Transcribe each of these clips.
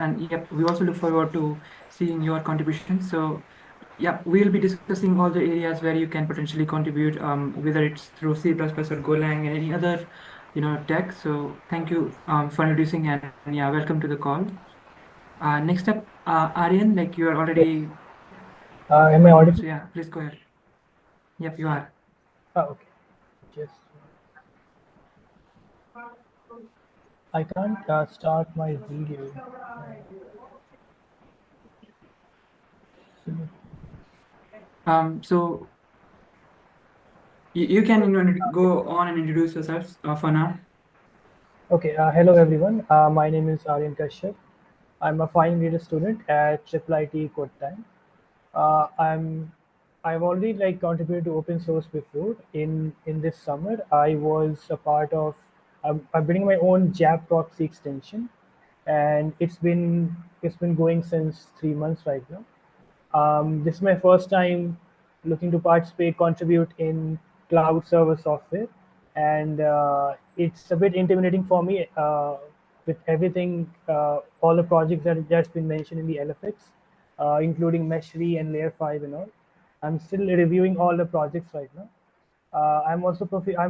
And yep, we also look forward to seeing your contributions. So yeah, we'll be discussing all the areas where you can potentially contribute, whether it's through C++ or Golang and any other, tech. So thank you for introducing, and yeah, welcome to the call. Next up, Aryan, like you are already Am I on, so audible? yeah, please go ahead. Yep, you are. Okay. Just I can't start my video. So you can go on and introduce yourself for now. Okay. Hello everyone. My name is Aryan Kashyap. I'm a final year student at IIIT Kottayam. I'm I've already like contributed to open source before. In this summer, I was a part of. I'm building my own Jab proxy extension, and it's been going since 3 months right now. This is my first time looking to participate, contribute in cloud server software, and it's a bit intimidating for me with everything, all the projects that's been mentioned in the LFX, including Mesh3 and Layer5 and all. I'm still reviewing all the projects right now. I'm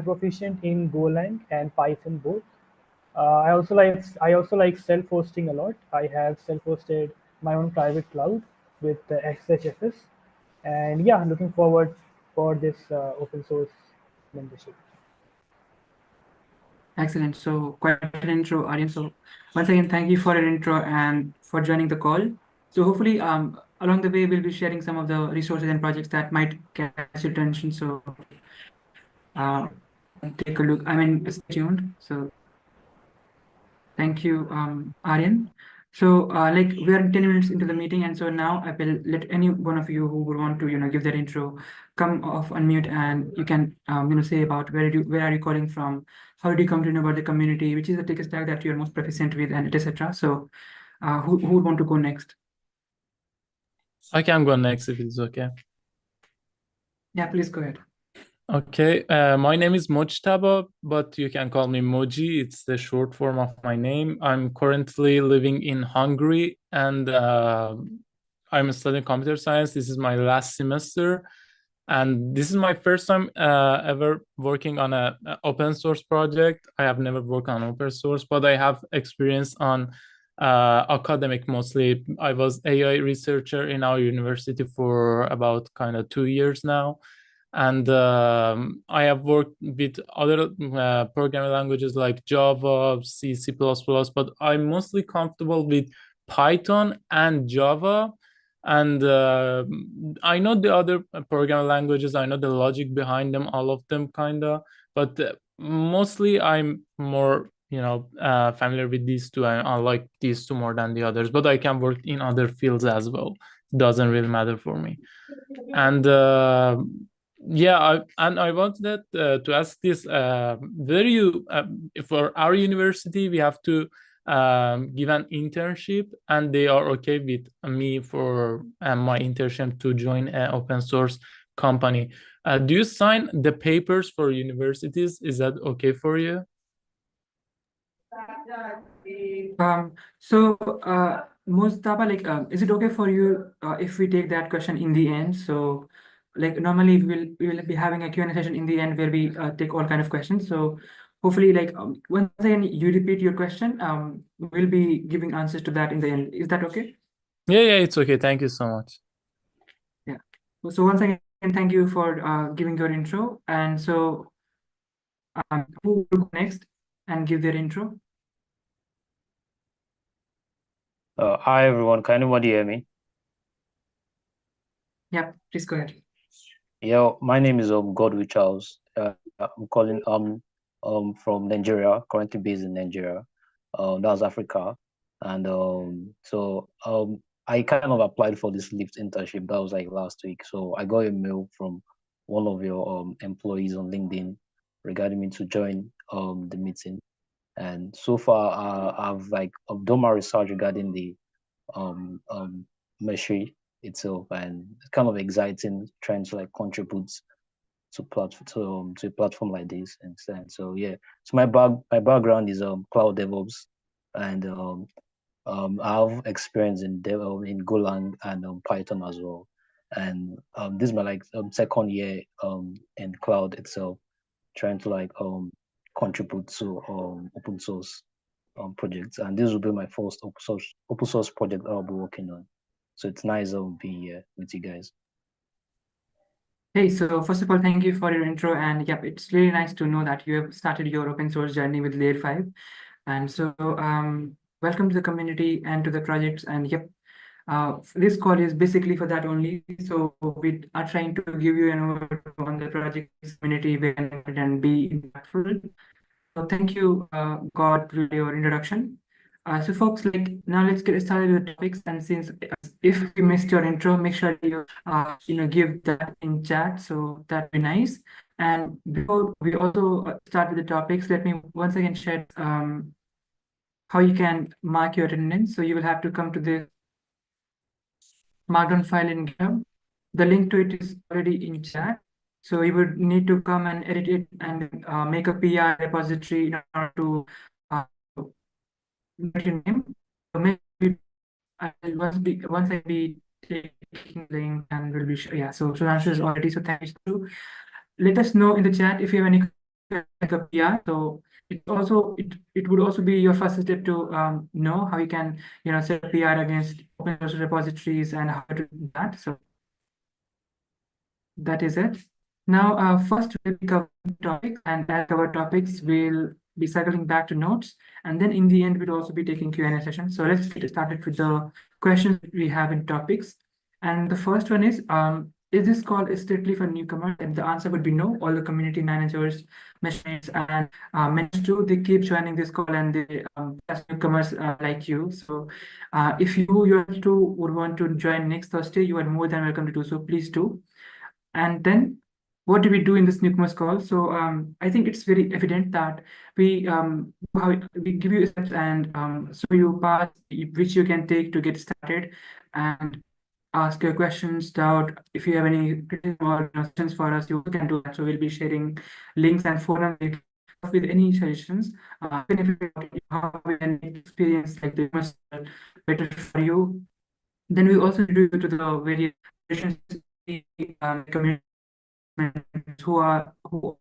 proficient in Golang and Python both. I also like self-hosting a lot. I have self-hosted my own private cloud with XHFS, and yeah, looking forward for this open source membership. Excellent. So quite an intro, Aryan. So once again, thank you for your intro and for joining the call. So hopefully, along the way, we'll be sharing some of the resources and projects that might catch your attention. So take a look. I mean, stay tuned. So thank you, Aryan. So like we are 10 minutes into the meeting, and so now I will let any one of you who would want to, give their intro, come off unmute, and you can, say about where are you calling from, how did you come to know about the community, which is the tech stack that you're most proficient with, and etc. So, who would want to go next? I can go next if it's okay. Yeah, please go ahead. Okay, my name is Mojtaba, but you can call me Moji. It's the short form of my name. I'm currently living in Hungary, and I'm studying computer science. This is my last semester, and this is my first time ever working on a open source project. I have never worked on open source, but I have experience on academic mostly. I was AI researcher in our university for about kind of 2 years now, and I have worked with other programming languages like Java, C, C++, but I'm mostly comfortable with Python and Java. And I know the other programming languages, I know the logic behind them, all of them kind of, but mostly I'm more, familiar with these two. I like these two more than the others, but I can work in other fields as well. It doesn't really matter for me. And yeah, I wanted to ask this: where you for our university, we have to give an internship, and they are okay with me for my internship to join an open source company. Do you sign the papers for universities? Is that okay for you? So, Mustafa, like, is it okay for you if we take that question in the end? So, like, normally we will be having a Q&A session in the end where we take all kind of questions. So, hopefully, like, once again you repeat your question, we'll be giving answers to that in the end. Is that okay? Yeah, it's okay. Thank you so much. Yeah. So once again, thank you for giving your intro. And so, who will go next and give their intro? Hi everyone, can anybody hear me? Yeah, please go ahead. Yeah, my name is Godwin Charles. I'm calling from Nigeria, currently based in Nigeria. That's Africa, and I kind of applied for this Lyft internship. That was like last week. So I got a mail from one of your employees on LinkedIn regarding me to join the meeting. And so far, I've done my research regarding the machinery itself, and it's kind of exciting trying to like contribute to a platform like this. And so yeah, so my background is cloud DevOps, and I have experience in in Golang and Python as well. And this is my like second year in cloud itself, trying to like contribute to open source projects. And this will be my first open source project I'll be working on. So it's nice being here with you guys. Hey, so first of all, thank you for your intro. And yep, it's really nice to know that you have started your open source journey with Layer5. And so, welcome to the community and to the projects. And yep, this call is basically for that only. So we are trying to give you an overview on the project community where it can be impactful. So thank you, God, for your introduction. So folks, like now let's get started with the topics. And since if you missed your intro, make sure you give that in chat. So that'd be nice. And before we also start with the topics, let me once again share how you can mark your attendance. So you will have to come to the markdown file in GitHub. The link to it is already in chat. So you would need to come and edit it and make a PR repository in order to write your name. So maybe once I be taking the link and will be yeah. So answer is already. So thank you. Let us know in the chat if you have any the PR. So it would also be your first step to know how you can set a PR against open source repositories and how to do that. So that is it. Now, first we'll be covering topics, and as cover topics, we'll be circling back to notes, and then in the end, we'll also be taking Q&A session. So let's get started with the questions we have in topics. And the first one is this call strictly for newcomers? And the answer would be no. All the community managers, machines, and mentors too, they keep joining this call, and they as newcomers like you. So if you too would want to join next Thursday, you are more than welcome to do so. Please do. And then what do we do in this Newcomer's call? So I think it's very evident that we we give you steps and so you pass which you can take to get started and ask your questions, doubt. If you have any criticism or questions for us, you can do that. So we'll be sharing links and forum with any suggestions. Even if you have an experience like this better for you, then we also do to the various community who are to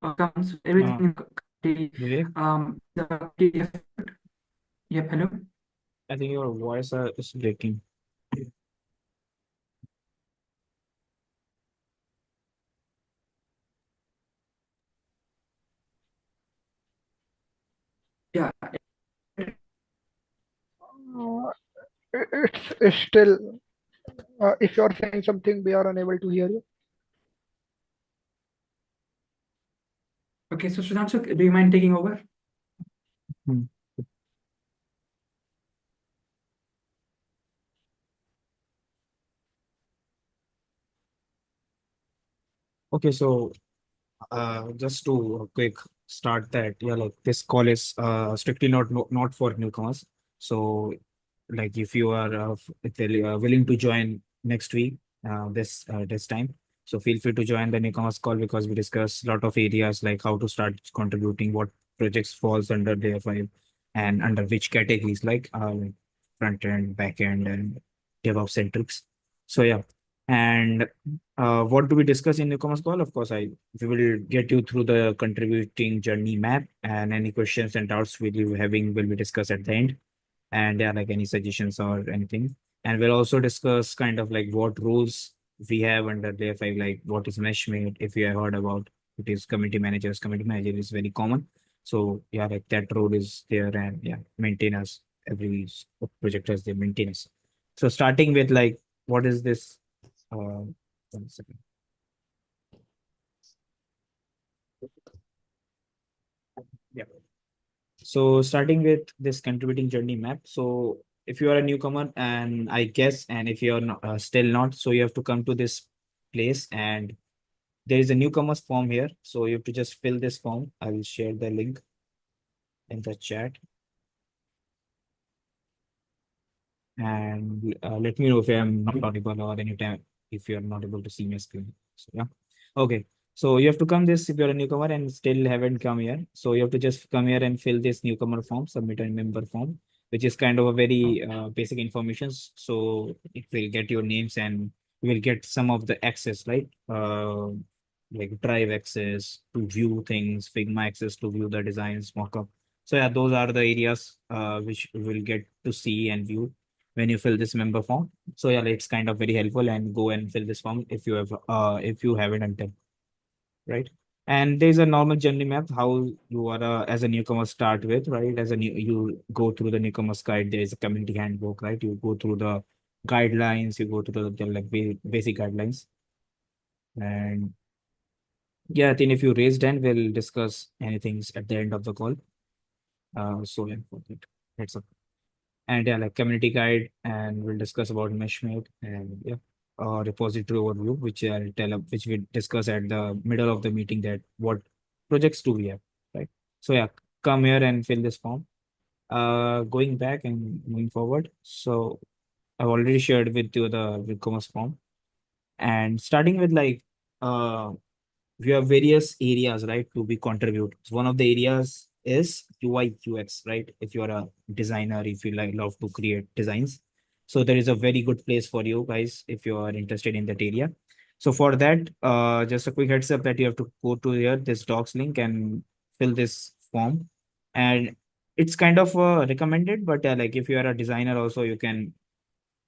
accounts everything in the Vivek, the PDF. Yep, hello. I think your voice is breaking. Yeah, It's still, if you're saying something, we are unable to hear you. okay. So Sudhanshu, do you mind taking over? Hmm. Okay, so just to quick start that, yeah, like this call is strictly not for newcomers. So, like if you are willing to join next week, this time, so feel free to join the newcomers call because we discuss a lot of areas like how to start contributing, what projects falls under Layer 5, and under which categories like front end, back end, and DevOps centrics. So yeah, and what do we discuss in newcomers call? Of course, we will get you through the contributing journey map, and any questions and doubts will be discussed at the end. And yeah, like any suggestions or anything. And we'll also discuss kind of like what rules we have under Layer 5, like what is meshmate, if you have heard about it is community managers. Community manager is very common. So yeah, like that role is there, and yeah, maintainers, every project has their maintainers. So starting with like what is this? 1 second. Yeah. So starting with this contributing journey map. So if you are a newcomer, and I guess, and if you're not, still not, so you have to come to this place, and there is a newcomers form here. So you have to just fill this form. I will share the link in the chat. And let me know if I am not audible or anytime if you are not able to see my screen. So yeah. Okay. So you have to come this if you're a newcomer and still haven't come here. So you have to just come here and fill this newcomer form, submit a member form, which is kind of a very basic information. So it will get your names and you will get some of the access, right? Like drive access to view things, Figma access to view the designs, mockup. So yeah, those are the areas which you will get to see and view when you fill this member form. So yeah, it's kind of very helpful and go and fill this form if you haven't until right? And there's a normal journey map how you are as a newcomer start with, right? As a new you go through the newcomer's guide. There is a community handbook, right? You go through the guidelines, you go to the like basic guidelines, and yeah, I think if you raise hand, we'll discuss anything at the end of the call. So yeah, for that. That's all. And yeah, like community guide, and we'll discuss about meshmate and yeah, repository overview, which I'll which we discuss at the middle of the meeting that what projects do we have, right? So yeah, come here and fill this form. Going back and moving forward. So I've already shared with you the WooCommerce form, and starting with like we have various areas, right, to be contribute. So one of the areas is UI UX, right? If you're a designer, if you like love to create designs, so there is a very good place for you guys if you are interested in that area. So for that, just a quick heads up that you have to go to here this docs link and fill this form, and it's kind of recommended, but like if you are a designer also, you can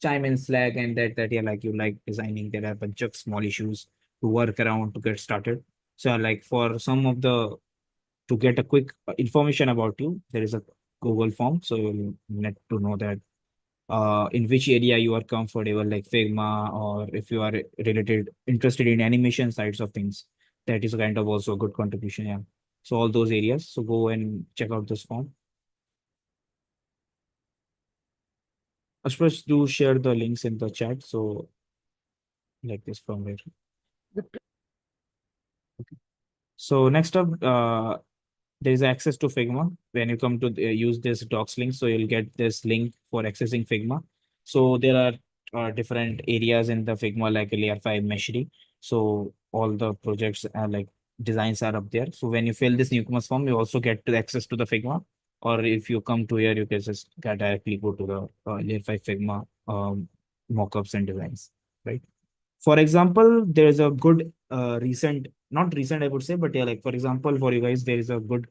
chime in Slack and that yeah, like you like designing, there are a bunch of small issues to work around to get started. So like for some of the to get a quick information about you, there is a Google form. So you'll need to know that in which area you are comfortable, like Figma, or if you are related interested in animation sides of things, that is kind of also a good contribution. Yeah. So all those areas. So go and check out this form. Ashprash, do share the links in the chat. So like this from there. So next up, there is access to Figma. When you come to use this docs link, so you'll get this link for accessing Figma. So there are different areas in the Figma like Layer5 Meshery. So all the projects are like designs are up there. So when you fill this newcomers form, you also get to access to the Figma. Or if you come to here, you can just directly go to the Layer5 Figma mockups and designs, right? For example, there is a good recent, not recent, I would say, but yeah, like for example, for you guys, there is a good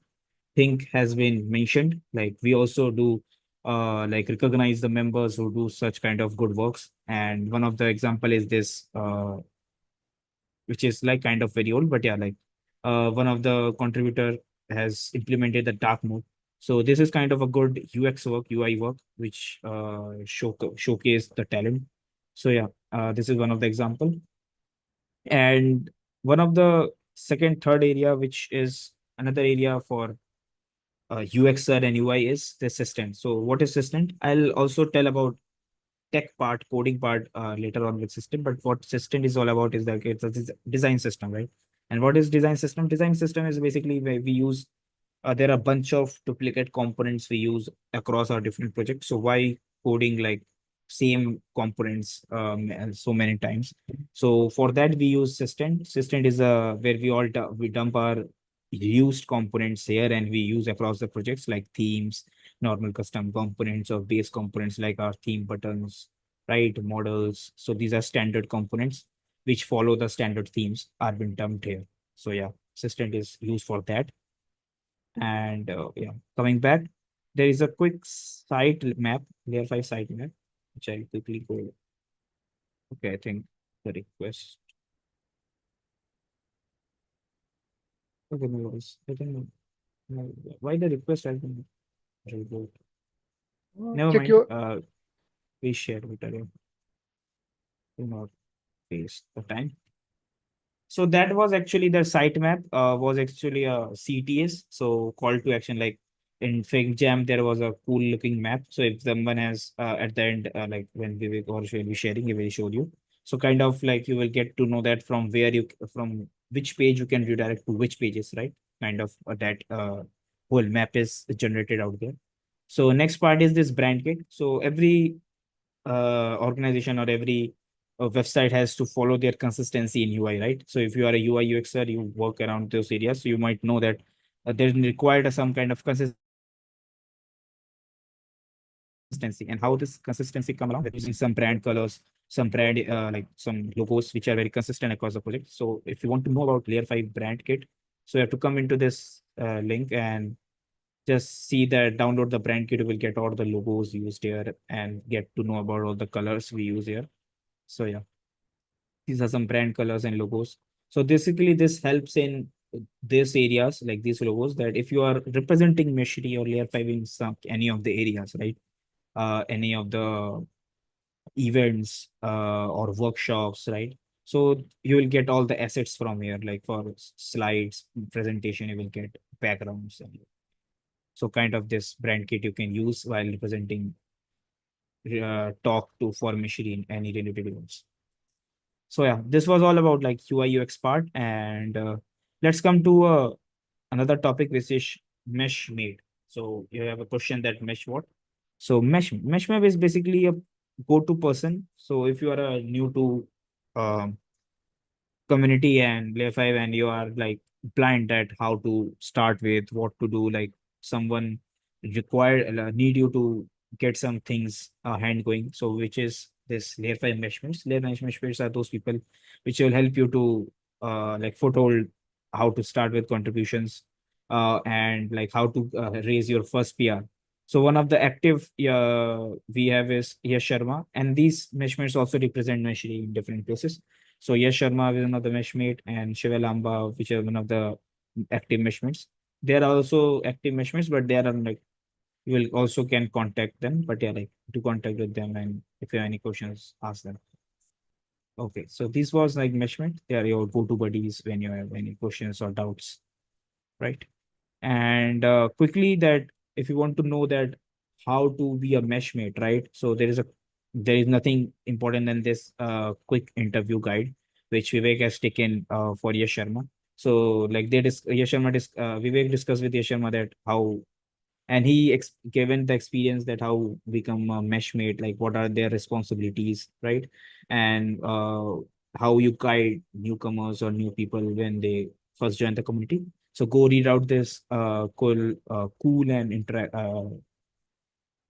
thing has been mentioned. Like we also do like recognize the members who do such kind of good works. And one of the example is this, which is like kind of very old, but yeah, like one of the contributor has implemented the dark mode. So this is kind of a good UX work, UI work, which showcase the talent. So yeah, this is one of the example. And one of the second, third area, which is another area for UXer and UI is the assistant. So what is assistant? I'll also tell about tech part, coding part later on with system. But what system is all about is that it's a design system, right? And what is design system? Design system is basically where we use there are a bunch of duplicate components we use across our different projects. So why coding like same components and so many times? So for that we use System. System is where we dump our used components here and we use across the projects like themes, normal custom components or base components like our theme buttons, right? Models. So these are standard components which follow the standard themes are been dumped here. So yeah, System is used for that. And yeah, coming back, there is a quick site map, Layer5 site map, which I'll quickly go. Okay, I think the request. Okay, no worries. I think why the request has been revoked. Never Check mind. your Please share it again. Do not waste the time. So that was actually the site map was actually a CTS. So call to action, like in FigJam, there was a cool looking map. So if someone has at the end, like when we will be sharing, he will show you. So kind of like you will get to know that from where you, from which page you can redirect to which pages, right? Kind of that whole map is generated out there. So next part is this brand kit. So every organization or every a website has to follow their consistency in UI, right? So if you are a UI UXer, you work around those areas, so you might know that there's required some kind of consistency. And how this consistency come along, that using some brand colors, some brand like some logos which are very consistent across the project. So if you want to know about Layer 5 brand kit, so you have to come into this link and just see that download the brand kit. You will get all the logos used here and get to know about all the colors we use here. So yeah, these are some brand colors and logos. So basically this helps in these areas, like these logos, that if you are representing Meshri or Layer 5 in some any of the areas, right? Any of the events or workshops, right? So you will get all the assets from here, like for slides, presentation, you will get backgrounds. And so kind of this brand kit you can use while representing talk to for machine any related events. So yeah, this was all about like UI UX part. And let's come to another topic, which is mesh made. So you have a question that mesh what? So mesh map is basically a go-to person. So if you are a new to um, community and Layer 5 and you are like blind at how to start with, what to do, like someone need you to get some things hand going. So which is this Layer 5 meshmates. Layer 5 meshmates are those people which will help you to like foothold how to start with contributions and like how to raise your first PR. So one of the active we have is Yash Sharma, and these meshmates also represent Meshri in different places. So Yash Sharma is one of the meshmate, and Shivalamba, which are one of the active meshmates. They are also active meshmates, but they are like you will also can contact them. But yeah, like to contact with them, and if you have any questions, ask them. Okay, so this was like meshmate. They are your go-to buddies when you have any questions or doubts, right? And quickly that if you want to know that how to be a meshmate, right? So there is nothing important than this quick interview guide which Vivek has taken for Yash Sharma. So like Yash Sharma Vivek discussed with Yash Sharma that how, and he given the experience that how become a meshmate, like what are their responsibilities, right? And how you guide newcomers or new people when they first join the community. So go read out this cool and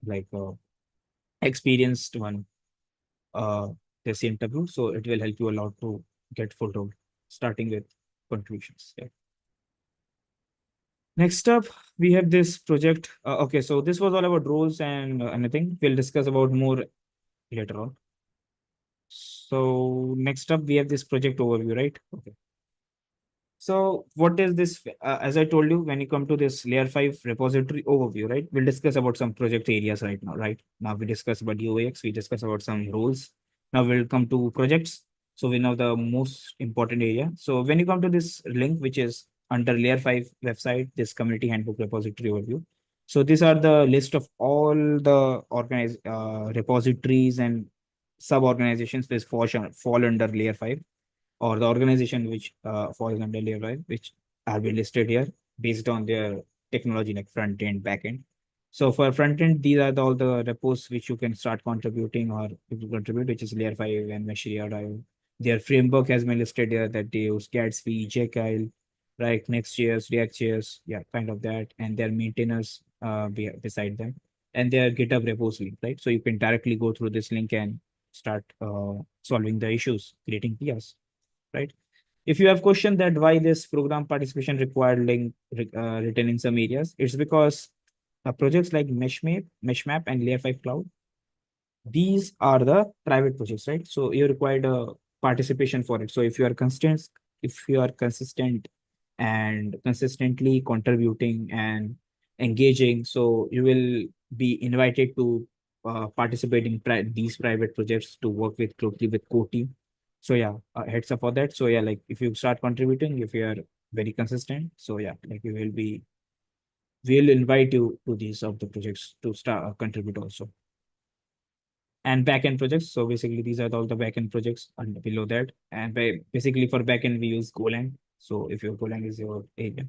like experienced one this interview. So it will help you a lot to get foothold, starting with contributions. Yeah. Next up, we have this project. Okay, so this was all about roles and anything. We'll discuss about more later on. So next up, we have this project overview, right? Okay. So what is this? As I told you, when you come to this Layer 5 repository overview, right? We'll discuss about some project areas right now, right? Now we discuss about UX, we discuss about some roles. Now we'll come to projects. So we know the most important area. So when you come to this link, which is under Layer 5 website, this community handbook repository overview. So these are the list of all the organized repositories and sub-organizations which fall under Layer 5, or the organization which falls under Layer 5, which have been listed here based on their technology like front end, back end. So for front end, these are all the repos which you can start contributing or you can contribute, which is Layer 5 and Mesh.io. Their framework has been listed here that they use Gatsby, Jekyll, right? Next.js, React.js, yeah, kind of that. And their maintainers beside them. And their GitHub repos link, right? So you can directly go through this link and start solving the issues, creating PRs, right? If you have questioned that why this program participation required link written in some areas, it's because projects like Meshmap, and Layer 5 Cloud, these are the private projects, right? So you required a participation for it. So if you are consistent and consistently contributing and engaging, so you will be invited to participate in these private projects to work with closely with core team. So yeah, heads up for that. So yeah, like if you start contributing, if you are very consistent, so yeah, like we'll invite you to these of the projects to start contribute also. And backend projects. So basically, these are all the backend projects and below that. And basically for backend, we use Golang. So if your Golang is your area,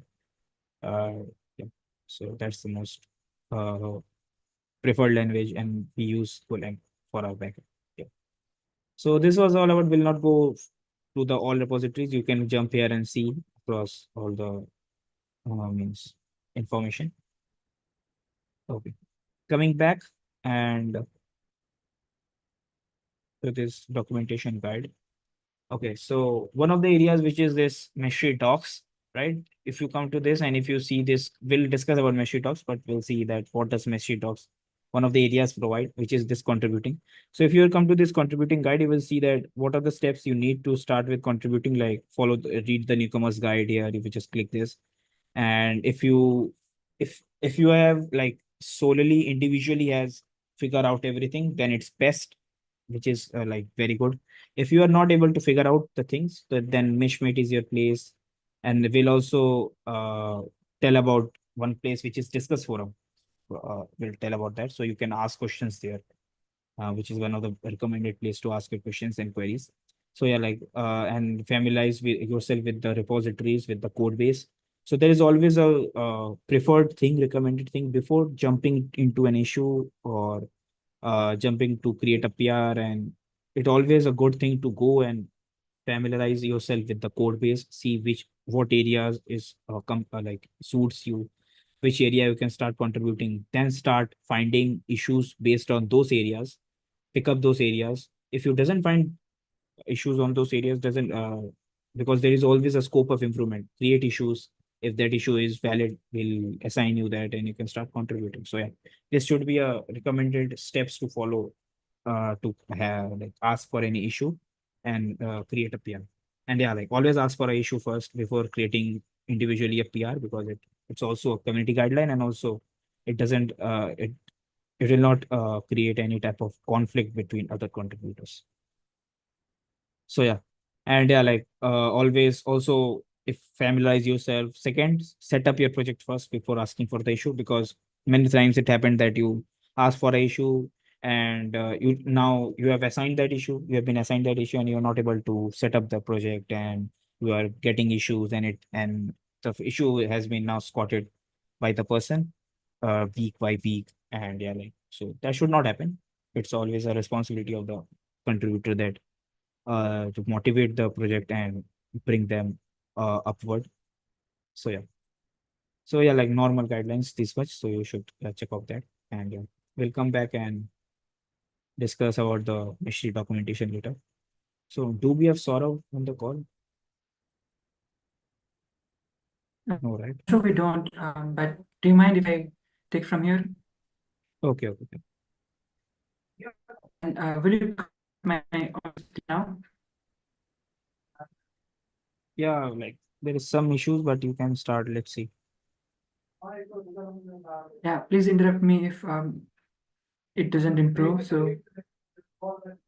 yeah. So that's the most preferred language, and we use Golang for our backend. Yeah. So this was all about, will not go to the all repositories. You can jump here and see across all the means information. Okay, coming back and to this documentation guide. Okay, so one of the areas which is this mystery talks, right? If you come to this and if you see this, we'll discuss about mystery talks, but we'll see that what does mystery talks, one of the areas provide, which is this contributing. So if you come to this contributing guide, you will see that what are the steps you need to start with contributing, like read the newcomers guide here. If you just click this, and if you have like solely individually has figure out everything, then it's best, which is like very good. If you are not able to figure out the things, then Mishmate is your place. And we'll also tell about one place which is discuss forum. We'll tell about that, so you can ask questions there, which is one of the recommended place to ask your questions and queries. So yeah, like and familiarize with yourself with the repositories, with the code base. So there is always a preferred thing, recommended thing before jumping into an issue or jumping to create a PR. And it always a good thing to go and familiarize yourself with the code base, see what areas is like suits you, which area you can start contributing, then start finding issues based on those areas, pick up those areas. If you doesn't find issues on those areas, doesn't because there is always a scope of improvement, create issues. If that issue is valid, we'll assign you that and you can start contributing. So yeah, this should be a recommended steps to follow to have like ask for any issue and create a PR. And yeah, like always ask for a issue first before creating individually a PR, because it's also a community guideline, and also it doesn't it will not create any type of conflict between other contributors. So yeah, and yeah, like always also, if familiarize yourself second, set up your project first before asking for the issue, because many times it happened that you ask for a issue and you have assigned that issue, you have been assigned that issue, and you're not able to set up the project, and you are getting issues, and the issue has been now spotted by the person week by week. And yeah, like, so that should not happen. It's always a responsibility of the contributor that to motivate the project and bring them upward. So yeah. So yeah, like normal guidelines, this much. So you should check out that, and we'll come back and discuss about the mystery documentation later. So do we have Saurav on the call? No, right? Sure, we don't. But do you mind if I take from here? Okay, okay. And will you my now? Yeah, like there is some issues, but you can start. Let's see. Yeah, please interrupt me if it doesn't improve. So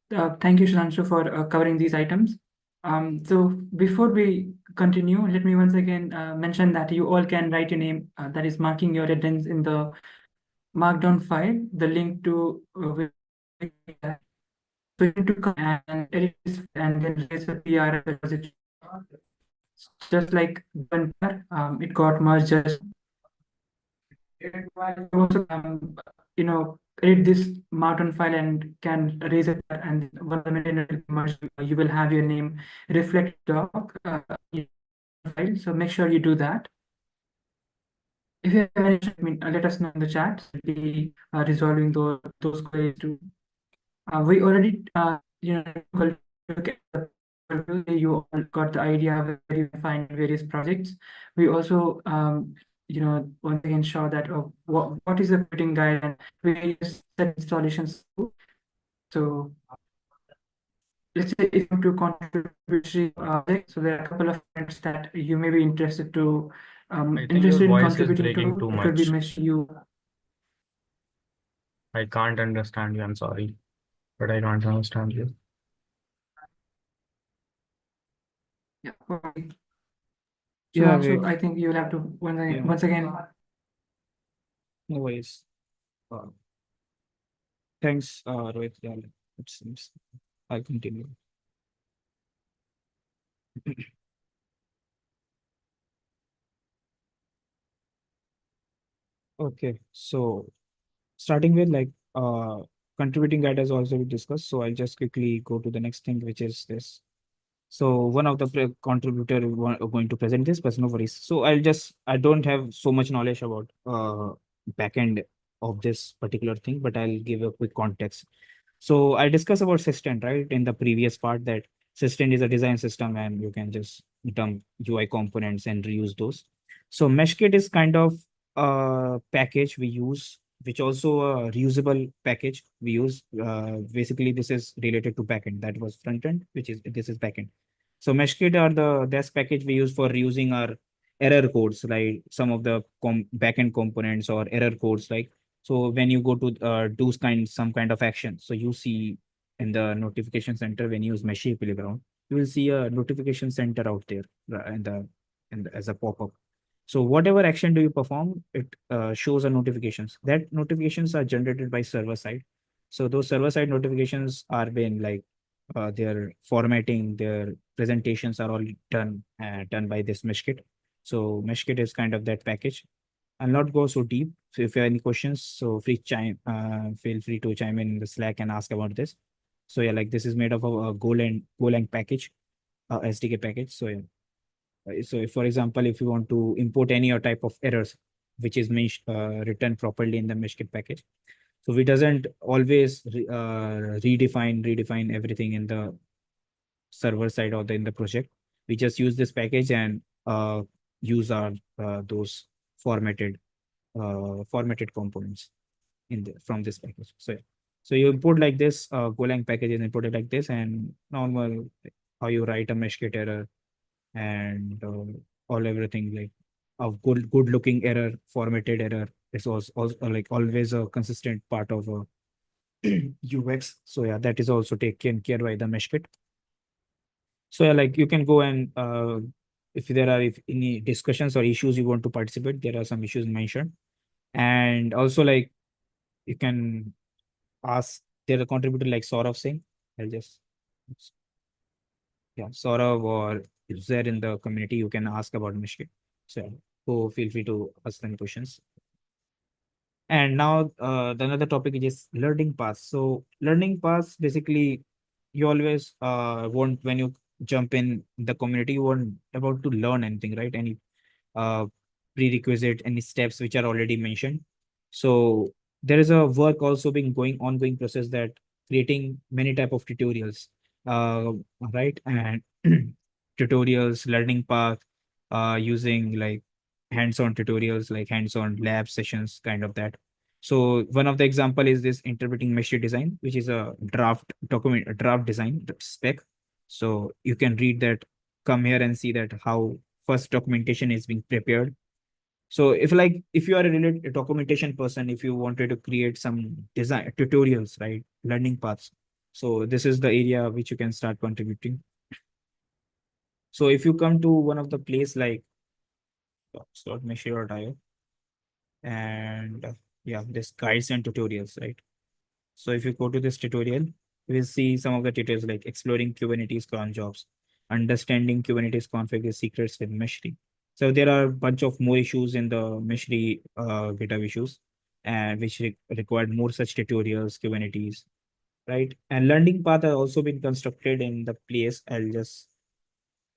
thank you, Sudhanshu, for covering these items. So before we continue, let me once again mention that you all can write your name, that is marking your attendance in the markdown file, the link to so you need to come and edit this and then raise a PR repository. Just like one PR, it got merged just also edit this markdown file and can raise it, and one minute you will have your name reflect doc in the file. So make sure you do that. If you have any, let us know in the chat. We'll be resolving those queries too. We already look at you all got the idea of where you can find various projects. We also once again show that what is the putting guide and various set installations. So let's say if you want to contribute so there are a couple of points that you may be interested to I think your voice is contributing breaking to. too It will be much. you. I can't understand you. I'm sorry, but I can't understand you. Yeah. Okay. Yeah, So I think you'll have to once again. no worries. Thanks, Rohit. Yeah, it seems I'll continue. Okay, so starting with like contributing guide has also been discussed. So I'll just quickly go to the next thing, which is this. So one of the contributor going to present this, but no worries. So I don't have so much knowledge about backend of this particular thing, but I'll give a quick context. So I discussed about System, right, in the previous part, that System is a design system and you can just dump UI components and reuse those. So Meshkit is kind of a package we use, which also a reusable package we use. Basically, this is related to backend. That was front end, this is backend. So Meshkit are the desk package we use for reusing our error codes, like some of the backend components or error codes, like so when you go to do some kind of action, so you see in the notification center when you use Mesh Playground, you will see a notification center out there as a pop-up. So whatever action do you perform, it shows a notifications. That notifications are generated by server side. So those server side notifications are been like their formatting, their presentations are all done by this Meshkit. So Meshkit is kind of that package. I'll not go so deep. So if you have any questions, so feel free to chime in the Slack and ask about this. So yeah, like this is made of a Golang package, SDK package. So yeah. So if, for example, if you want to import any type of errors, which is written properly in the Meshkit package, so we doesn't always redefine everything in the server side or in the project. We just use this package and use our those formatted components from this package. So yeah. So you import like this, Golang package is imported like this, and normal how you write a Meshkit error and all everything like a good looking error, formatted error is also like always a consistent part of UX. So yeah, that is also taken care by the Meshkit. So yeah, like you can go and if there are any discussions or issues you want to participate, there are some issues mentioned. And also like you can ask, there are a contributor like Saurav Singh. I'll just, yeah, Saurav or is there in the community, you can ask about Mishkit. So go feel free to ask them questions. And now the another topic is learning paths. So learning paths, basically you always want, when you jump in the community, you want about to learn anything, right? Any uh, prerequisite, any steps which are already mentioned. So there is a work also being ongoing process that creating many type of tutorials, uh, right? And tutorials, learning path, using like hands-on tutorials, like hands-on lab sessions, kind of that. So one of the example is this interpreting mesh design, which is a draft document, a draft design spec. So you can read that, come here and see that how first documentation is being prepared. So if you are a documentation person, if you wanted to create some design tutorials, right, learning paths, so this is the area which you can start contributing. So if you come to one of the place like slotmeasure.io, and yeah, this guides and tutorials, right? So if you go to this tutorial, you will see some of the tutorials like exploring Kubernetes cron jobs, understanding Kubernetes config secrets with Meshri. So there are a bunch of more issues in the Meshri GitHub issues, and which required more such tutorials, Kubernetes, right? And learning path has also been constructed in the place.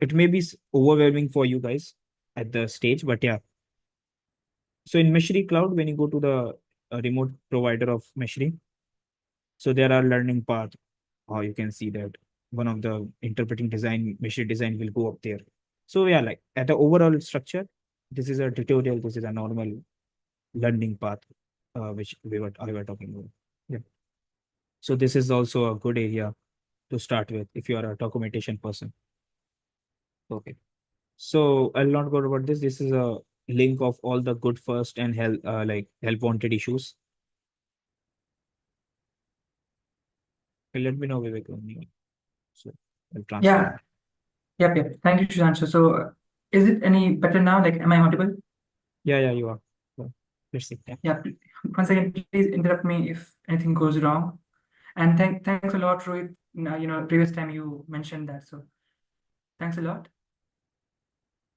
It may be overwhelming for you guys at the stage, but yeah. So in Meshri Cloud, when you go to the remote provider of Meshri, so there are learning path, or you can see that one of the interpreting design, machine design will go up there. So yeah, like at the overall structure, this is a tutorial, this is a normal learning path, which I were talking about. Yeah. So this is also a good area to start with if you are a documentation person. Okay. So I'll not go about this. This is a link of all the good first and help wanted issues. Let me know, Vivek. So I'll transfer. Yeah. Yep. Thank you, Shudanshu. So, is it any better now? Like, am I audible? Yeah, you are. So, let's see. Yeah. Yeah. Once again, please interrupt me if anything goes wrong. And thanks a lot, Rohit. Previous time you mentioned that. So, thanks a lot.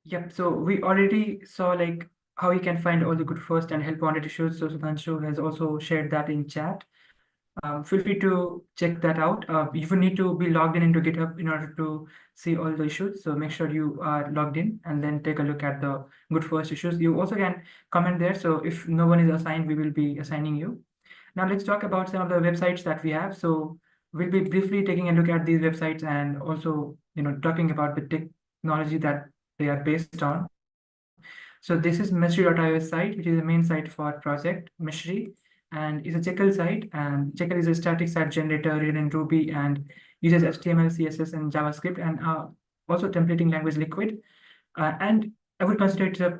Yep. So we already saw like how you can find all the good first and help wanted issues. So Sudhanshu has also shared that in chat. Feel free to check that out. You will need to be logged in into GitHub in order to see all the issues. So make sure you are logged in and then take a look at the good first issues. You also can comment there. So if no one is assigned, we will be assigning you. Now let's talk about some of the websites that we have. So we'll be briefly taking a look at these websites and also, talking about the technology that they are based on. So this is Meshri.io site, which is the main site for project Meshri, and is a Jekyll site. And Jekyll is a static site generator written in Ruby and uses HTML, CSS, and JavaScript, and also templating language Liquid. And I would consider it a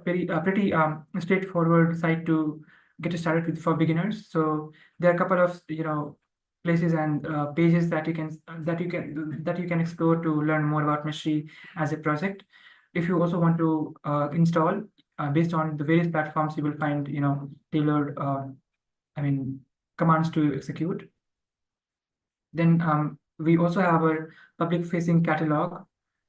pretty straightforward site to get started with for beginners. So there are a couple of places and pages that you can explore to learn more about Meshri as a project. If you also want to install based on the various platforms, you will find tailored commands to execute. Then we also have our public facing catalog,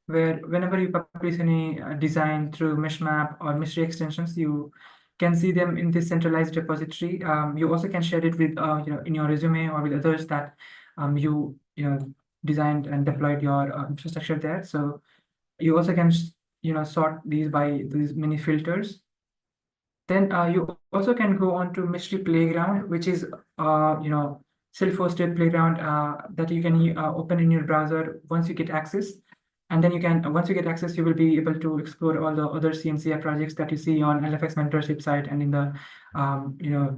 where whenever you publish any design through Meshmap or Meshri extensions, you can see them in this centralized repository. You also can share it with in your resume or with others that you designed and deployed your infrastructure there. So you also can sort these by these many filters. Then you also can go on to Meshri Playground, which is self-hosted playground that you can open in your browser once you get access. And then once you get access, you will be able to explore all the other CNCF projects that you see on LFX mentorship site and in the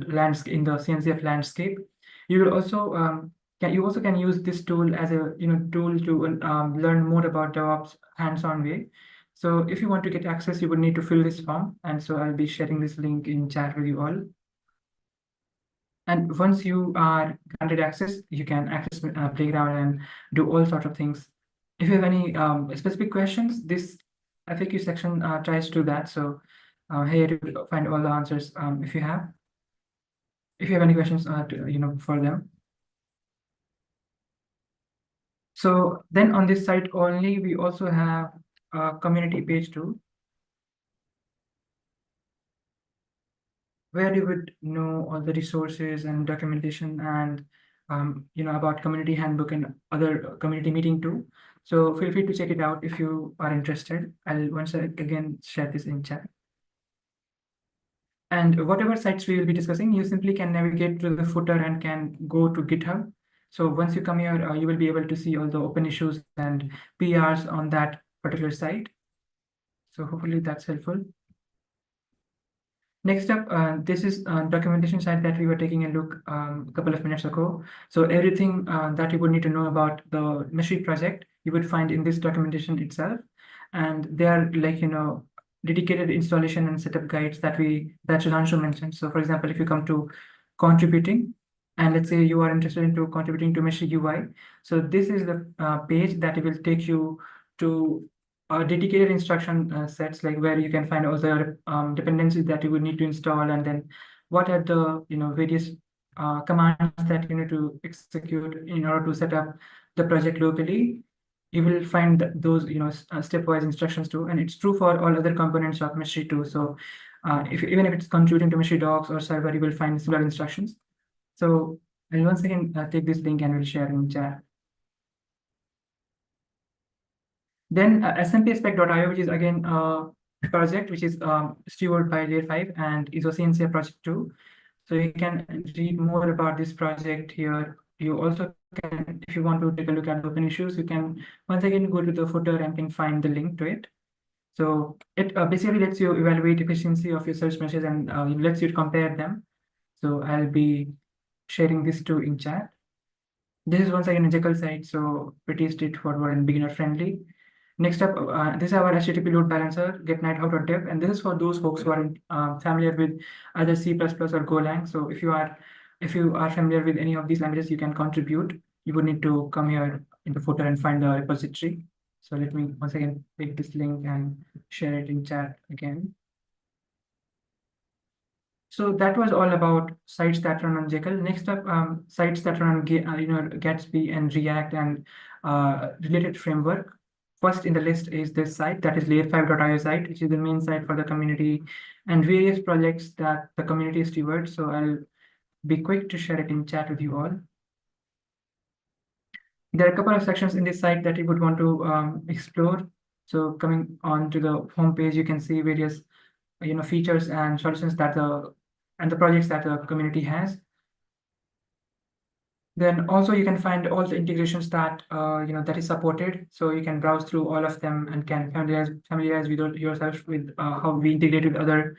landscape, in the CNCF landscape. You will also can use this tool as a tool to learn more about DevOps hands-on way. So if you want to get access, you would need to fill this form, and so I'll be sharing this link in chat with you all. And once you are granted access, you can access Playground and do all sorts of things. If you have any specific questions, this FAQ section tries to do that. So here to find all the answers if you have. If you have any questions, for them. So then on this site only, we also have a community page too, where you would know all the resources and documentation and about community handbook and other community meeting too. So feel free to check it out if you are interested. I'll once again share this in chat. And whatever sites we will be discussing, you simply can navigate to the footer and can go to GitHub. So once you come here, you will be able to see all the open issues and PRs on that particular site. So hopefully that's helpful. Next up, this is a documentation site that we were taking a look a couple of minutes ago. So everything that you would need to know about the Meshri project, you would find in this documentation itself. And they are like, dedicated installation and setup guides that Sudhanshu mentioned. So for example, if you come to contributing, and let's say you are interested into contributing to Meshri UI. So this is the page that will take you to dedicated instruction sets, like where you can find all the dependencies that you would need to install, and then what are the various commands that you need to execute in order to set up the project locally. You will find those stepwise instructions too, and it's true for all other components of Meshri too. So even if it's contributing to Meshri docs or server, you will find similar instructions. So I'll once again take this link and we'll share in chat. Then smpspec.io, which is again a project which is stewarded by Layer5 and is a CNCF project too. So you can read more about this project here. You also can, if you want to take a look at the open issues, you can once again go to the footer and can find the link to it. So it basically lets you evaluate efficiency of your search messages and lets you compare them. So I'll be sharing this too in chat. This is once again a Jekyll site, so pretty straightforward and beginner friendly. Next up, this is our HTTP load balancer, getNightout.dev, and this is for those folks who are familiar with either C++ or Golang. So if you are familiar with any of these languages, you can contribute. You would need to come here in the footer and find the repository. So let me once again take this link and share it in chat again. So that was all about sites that run on Jekyll. Next up, sites that run on Gatsby and React and related framework. First in the list is this site, that is Layer5.io site, which is the main site for the community and various projects that the community stewards. So I'll be quick to share it in chat with you all. There are a couple of sections in this site that you would want to explore. So coming on to the home page, you can see various features and solutions that the projects that the community has. Then also you can find all the integrations that that is supported. So you can browse through all of them and can familiarize with yourself with how we integrate with other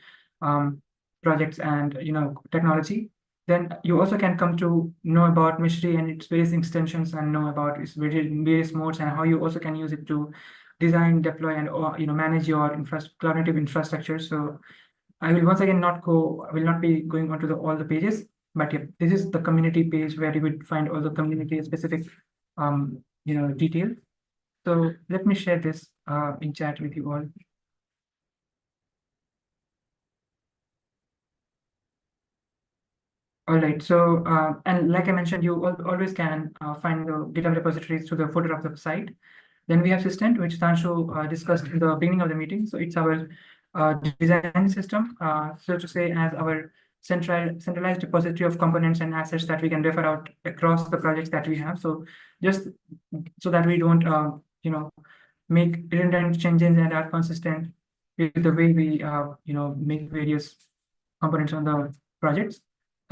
projects and technology. Then you also can come to know about Mishri and its various extensions and know about its various modes and how you also can use it to design, deploy, and manage your cognitive infrastructure. So I will once again I will not be going onto all the pages, but yeah, this is the community page where you would find all the community specific detail. So let me share this in chat with you all. All right, so and like I mentioned, you always can find the GitHub repositories through the footer of the site. Then we have System, which Tanshu discussed in the beginning of the meeting. So it's our design system, so to say, as our centralized repository of components and assets that we can refer out across the projects that we have. So just so that we don't, make redundant changes and are consistent with the way we, make various components on the projects.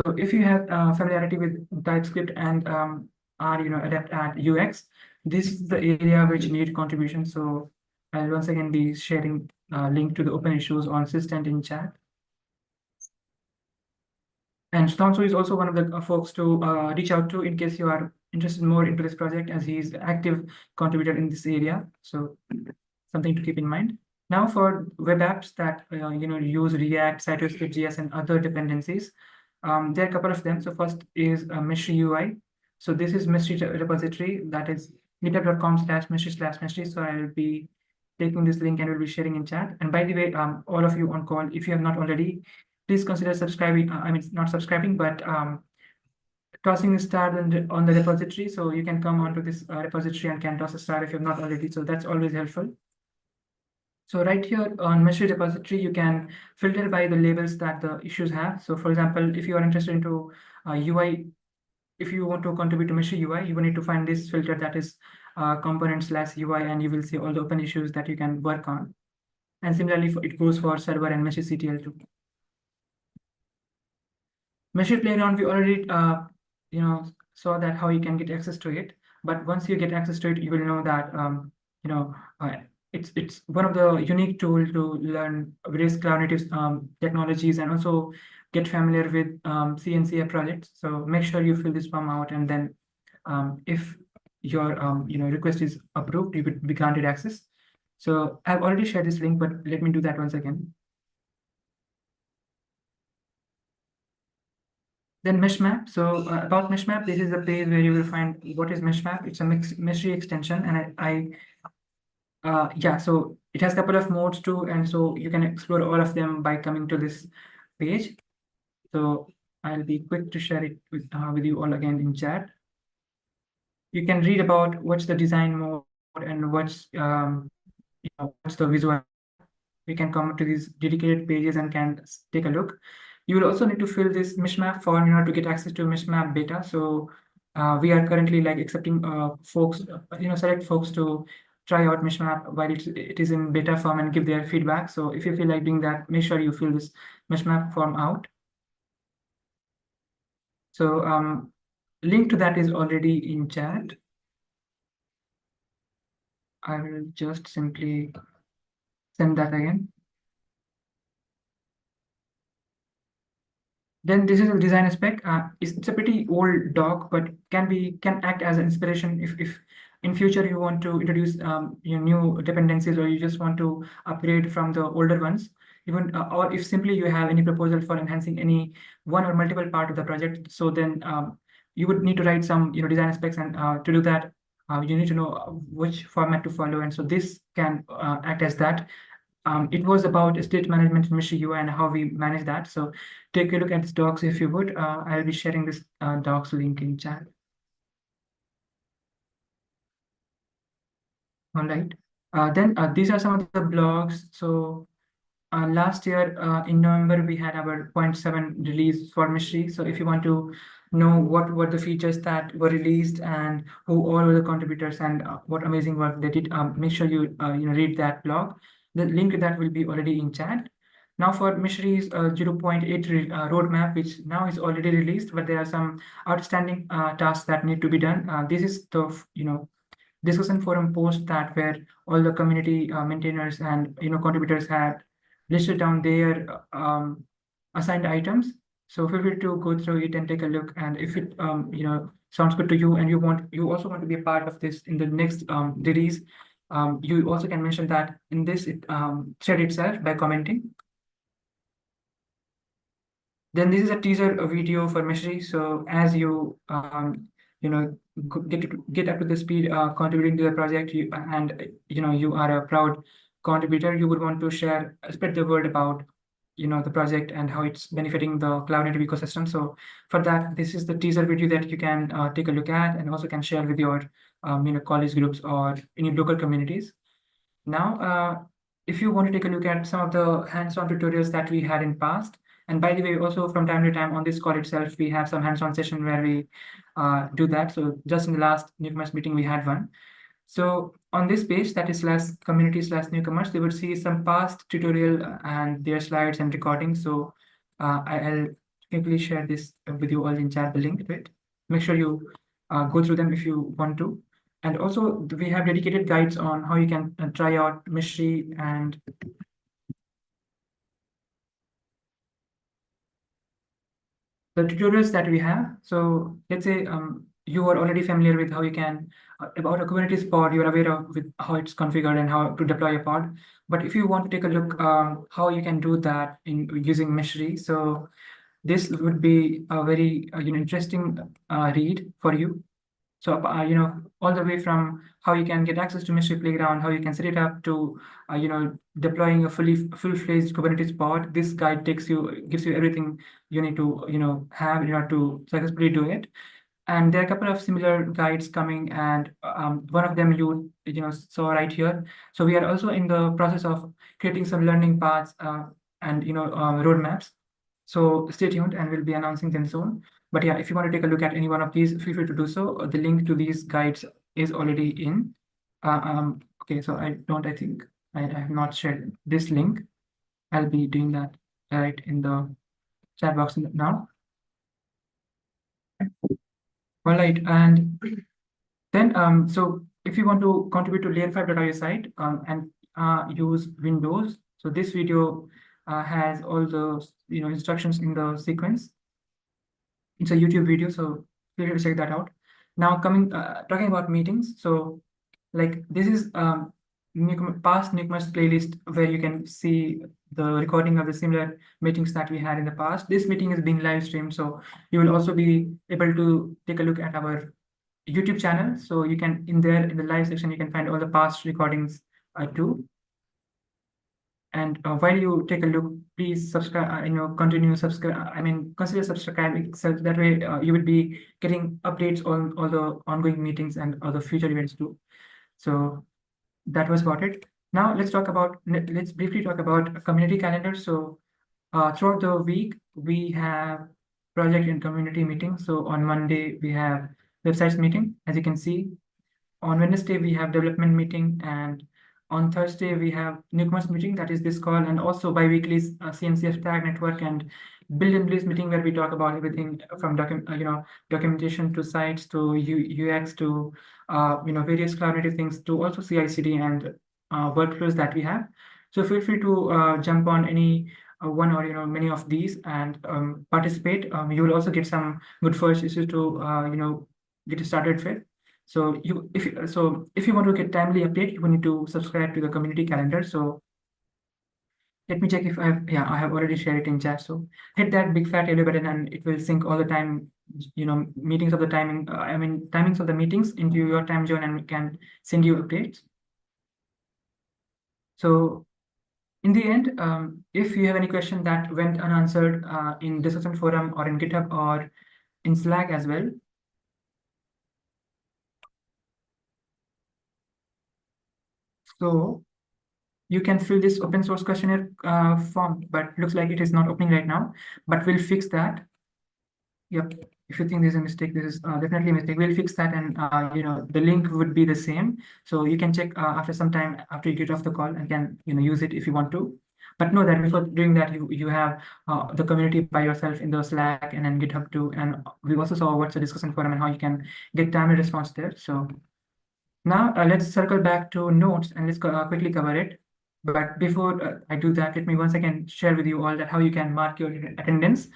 So if you have familiarity with TypeScript and are adept at UX, this is the area which need contribution. So I'll once again be sharing a link to the open issues on System in chat. And Stansu is also one of the folks to reach out to in case you are interested more into this project, as he is active contributor in this area. So something to keep in mind. Now for web apps that use React, Cytoscript.js, and other dependencies, there are a couple of them. So first is Mishri UI. So this is Mishri repository, that is github.com/Mishri/Mishri. So I will be taking this link and will be sharing in chat. And by the way, all of you on call, if you have not already, please consider subscribing. I mean, not subscribing, but tossing a star on the repository. So you can come onto this repository and can toss a star if you have not already. So that's always helpful. So right here on Mishri repository, you can filter by the labels that the issues have. So for example, if you are interested into UI, if you want to contribute to Mishri UI, you will need to find this filter that is component/UI, and you will see all the open issues that you can work on. And similarly, it goes for server and Mishri CTL too. Mishri Playground, we already saw that how you can get access to it. But once you get access to it, you will know that it's one of the unique tools to learn various cloud native technologies and also get familiar with CNCF projects. So make sure you fill this form out, and then if your request is approved, you would be granted access. So I've already shared this link, but let me do that once again. Then mesh map. So about mesh map, this is the page where you will find what is mesh map. It's a Mishri extension, and yeah, so it has a couple of modes too, and so you can explore all of them by coming to this page. So I'll be quick to share it with you all again in chat. You can read about what's the design mode and what's what's the visual. You can come to these dedicated pages and can take a look. You will also need to fill this mesh map form to get access to mesh map beta. So we are currently accepting folks, select folks to try out mesh map while it is in beta form and give their feedback. So if you feel like doing that, make sure you fill this mesh map form out. So link to that is already in chat. I will just simply send that again. Then this is a design spec. It's a pretty old doc, but can act as an inspiration if in future you want to introduce new dependencies, or you just want to upgrade from the older ones, even or if simply you have any proposal for enhancing any one or multiple part of the project. So then you would need to write some design specs, and to do that you need to know which format to follow, and so this can act as that. It was about state management in Mishri UI and how we manage that. So take a look at this docs if you would. I'll be sharing this docs link in chat. All right. Then these are some of the blogs. So last year in November, we had our 0.7 release for Mystery. So if you want to know what were the features that were released and who all were the contributors and what amazing work they did, make sure you read that blog. The link to that will be already in chat. Now for Mystery's 0.8 roadmap, which now is already released, but there are some outstanding tasks that need to be done. This is the discussion forum post that where all the community maintainers and contributors had listed down their assigned items. So feel free to go through it and take a look. And if it sounds good to you and you also want to be a part of this in the next release, you also can mention that in this thread itself by commenting. Then this is a teaser video for Mystery. So as you get up to the speed contributing to the project, you are a proud contributor, you would want to spread the word about the project and how it's benefiting the cloud native ecosystem. So for that, this is the teaser video that you can take a look at and also can share with your college groups or any local communities. Now, if you want to take a look at some of the hands-on tutorials that we had in past, and by the way, also from time to time on this call itself, we have some hands-on session where we do that. So just in the last Newcomers meeting, we had one. So on this page, that is /community/newcomers, they would see some past tutorial and their slides and recordings. So I'll quickly share this with you all in chat, the link to it. Make sure you go through them if you want to. And also we have dedicated guides on how you can try out Mystery and the tutorials that we have. So let's say you are already familiar with how you can, about a Kubernetes pod, you're aware of with how it's configured and how to deploy a pod. But if you want to take a look how you can do that in using Mystery, so this would be a very interesting read for you. So, all the way from how you can get access to Mystery Playground, how you can set it up to, deploying a full-fledged Kubernetes pod. This guide gives you everything you need to, have in order to successfully do it. And there are a couple of similar guides coming, and one of them you saw right here. So we are also in the process of creating some learning paths and roadmaps. So stay tuned, and we'll be announcing them soon. But yeah, if you want to take a look at any one of these, feel free to do so. The link to these guides is already in. Okay, so I think I have not shared this link. I'll be doing that right in the chat box now. All right, and then so if you want to contribute to Layer5.io site and use Windows, so this video has all the instructions in the sequence. It's a YouTube video, so feel free to check that out. Now talking about meetings, so like this is past Newcomers playlist where you can see the recording of the similar meetings that we had in the past. This meeting is being live streamed, so you will also be able to take a look at our YouTube channel. So you can in the live section you can find all the past recordings too. And while you take a look, please subscribe, continue subscribe. Consider subscribing, so that way you will be getting updates on all the ongoing meetings and other future events too. So that was about it. Now let's briefly talk about a community calendar. So throughout the week, we have project and community meetings. So on Monday, we have websites meeting, as you can see. On Wednesday, we have development meeting, and on Thursday, we have Newcomers meeting, that is this call, and also bi-weekly CNCF tag network and build and release meeting where we talk about everything from documentation to sites to UX to various cloud native things to also CI/CD and workflows that we have. So feel free to jump on any one or many of these and participate. You will also get some good first issues to get started with. So if you want to get timely update, you will need to subscribe to the community calendar. So let me check if I have already shared it in chat. So hit that big fat yellow button and it will sync all the time, meetings of the timing, timings of the meetings into your time zone and can send you updates. So in the end, if you have any question that went unanswered in discussion forum or in GitHub or in Slack as well, so you can fill this open source questionnaire form, but looks like it is not opening right now, but we'll fix that. Yep. If you think there's a mistake, this is definitely a mistake. We'll fix that, and the link would be the same. So you can check after some time after you get off the call and can use it if you want to. But know that before doing that, you have the community by yourself in the Slack and then GitHub too. And we also saw what's the discussion forum and how you can get timely response there. So now let's circle back to notes and let's quickly cover it. But before I do that, let me once again share with you all that how you can mark your attendance.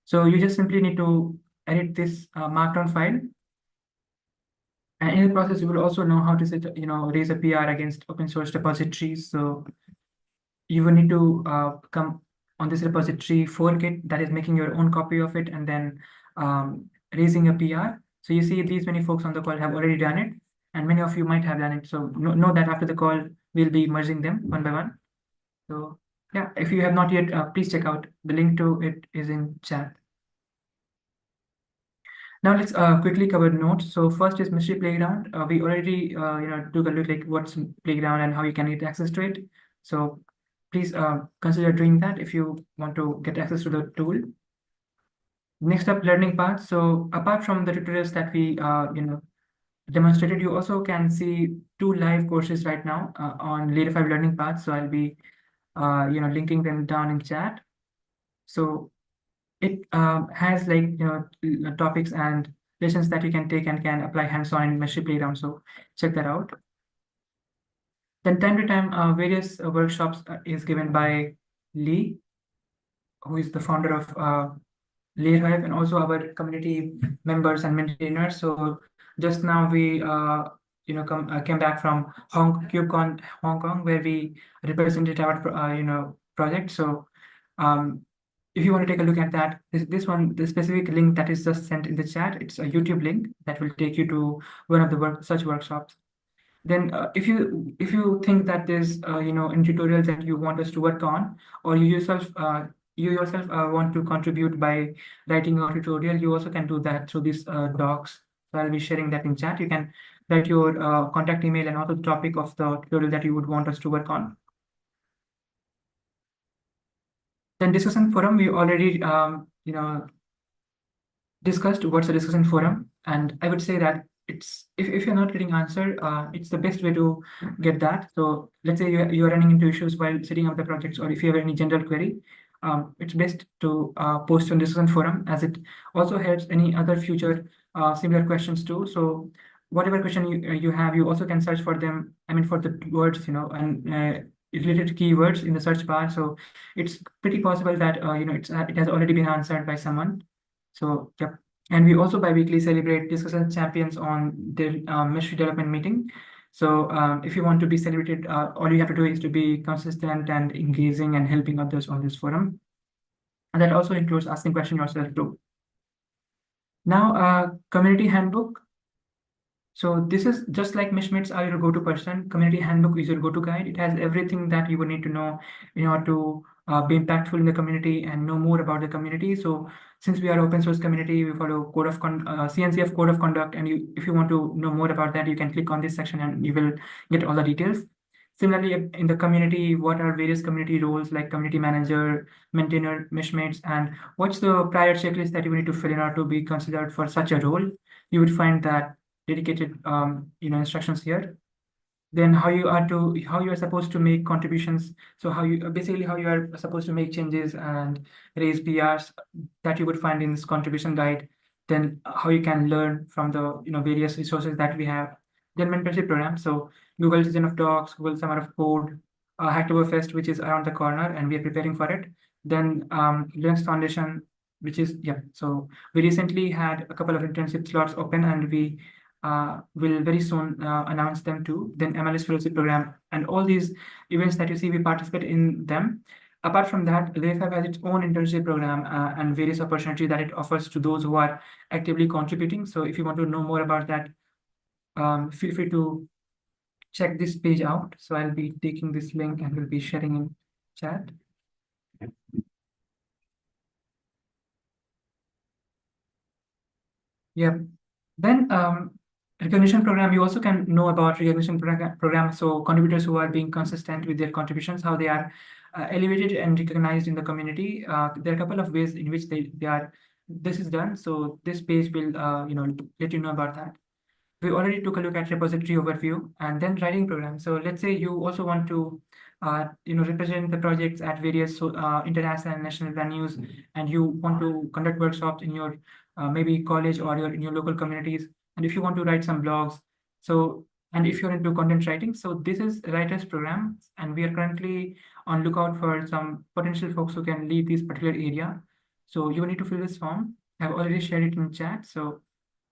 So you just simply need to edit this markdown file. And in the process, you will also know how to set, raise a PR against open source repositories. So you will need to come on this repository for Git that is making your own copy of it and then raising a PR. So you see these many folks on the call have already done it, and many of you might have done it. So know that after the call, we'll be merging them one by one. So yeah, if you have not yet, please check out. The link to it is in chat. Now let's quickly cover notes. So first is Mystery Playground. We already took a look like what's Playground and how you can get access to it. So please consider doing that if you want to get access to the tool. Next up, learning paths. So apart from the tutorials that we demonstrated, you also can see 2 live courses right now on Layer5 learning paths. So I'll be linking them down in chat. So it has like topics and lessons that you can take and can apply hands-on in Mystery Playground. So check that out. Then time to time, various workshops is given by Lee, who is the founder of Layer5 and also our community members and maintainers. So just now we came back from KubeCon Hong Kong, where we represented our project. So if you want to take a look at that, the specific link that is just sent in the chat, it's a YouTube link that will take you to one of the such workshops. Then if you think that there's in tutorials that you want us to work on, or you yourself want to contribute by writing a tutorial, you also can do that through these docs. So I'll be sharing that in chat. You can write your contact email and also the topic of the tutorial that you would want us to work on. Then discussion forum, we already discussed what's a discussion forum, and I would say that it's if you're not getting answer, it's the best way to get that. So let's say you're running into issues while setting up the projects, or if you have any general query, it's best to post on discussion forum, as it also helps any other future similar questions too. So whatever question you have, you also can search for them. I mean, for the words, and related keywords in the search bar. So it's pretty possible that it has already been answered by someone. So yep. And we also bi-weekly celebrate discussion champions on the mystery development meeting. So if you want to be celebrated, all you have to do is to be consistent and engaging and helping others on this forum. And that also includes asking questions yourself too. Now, community handbook. So this is just like Mishmits are your go-to person. Community handbook is your go-to guide. It has everything that you would need to know in order to be impactful in the community and know more about the community. So since we are open source community, we follow CNCF code of conduct. And if you want to know more about that, you can click on this section and you will get all the details. Similarly, in the community, what are various community roles like community manager, maintainer, Mishmates, and what's the prior checklist that you need to fill in order to be considered for such a role? You would find that dedicated instructions here. Then how you are supposed to make contributions. So how you are supposed to make changes and raise PRs that you would find in this contribution guide. Then how you can learn from the various resources that we have. Then mentorship program. So Google Season of Talks, Google Summer of Code, Hacktoberfest, which is around the corner, and we are preparing for it. Then Linux Foundation, which is So we recently had a couple of internship slots open, and we will very soon announce them too. Then MLS Fellowship Program, and all these events that you see, we participate in them. Apart from that, Layer5 has its own internship program and various opportunities that it offers to those who are actively contributing. So if you want to know more about that, feel free to check this page out. So I'll be taking this link and will be sharing in chat. Yep. Then recognition program, you also can know about recognition program. So contributors who are being consistent with their contributions, how they are elevated and recognized in the community. There are a couple of ways in which they are. This is done. So this page will let you know about that. We already took a look at repository overview and then writing program. So let's say you also want to represent the projects at various international and national venues, and you want to conduct workshops in your maybe college or in your local communities, and if you want to write some blogs, so and if you're into content writing, so this is writers program, and we are currently on lookout for some potential folks who can lead this particular area. So you need to fill this form. I've already shared it in chat, so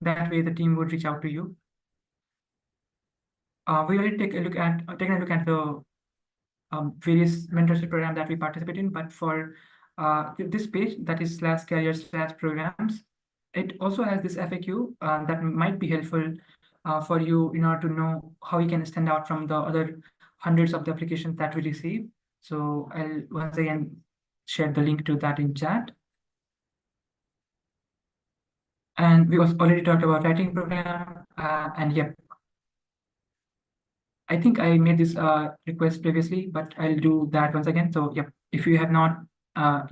that way the team would reach out to you. We already taken a look at the various mentorship program that we participate in, but for this page, that is /career/programs, it also has this FAQ that might be helpful for you in order to know how you can stand out from the other hundreds of the applications that we receive. So I'll once again share the link to that in chat. And we also already talked about writing program, and yep, I think I made this request previously, but I'll do that once again. So yep, if you have not,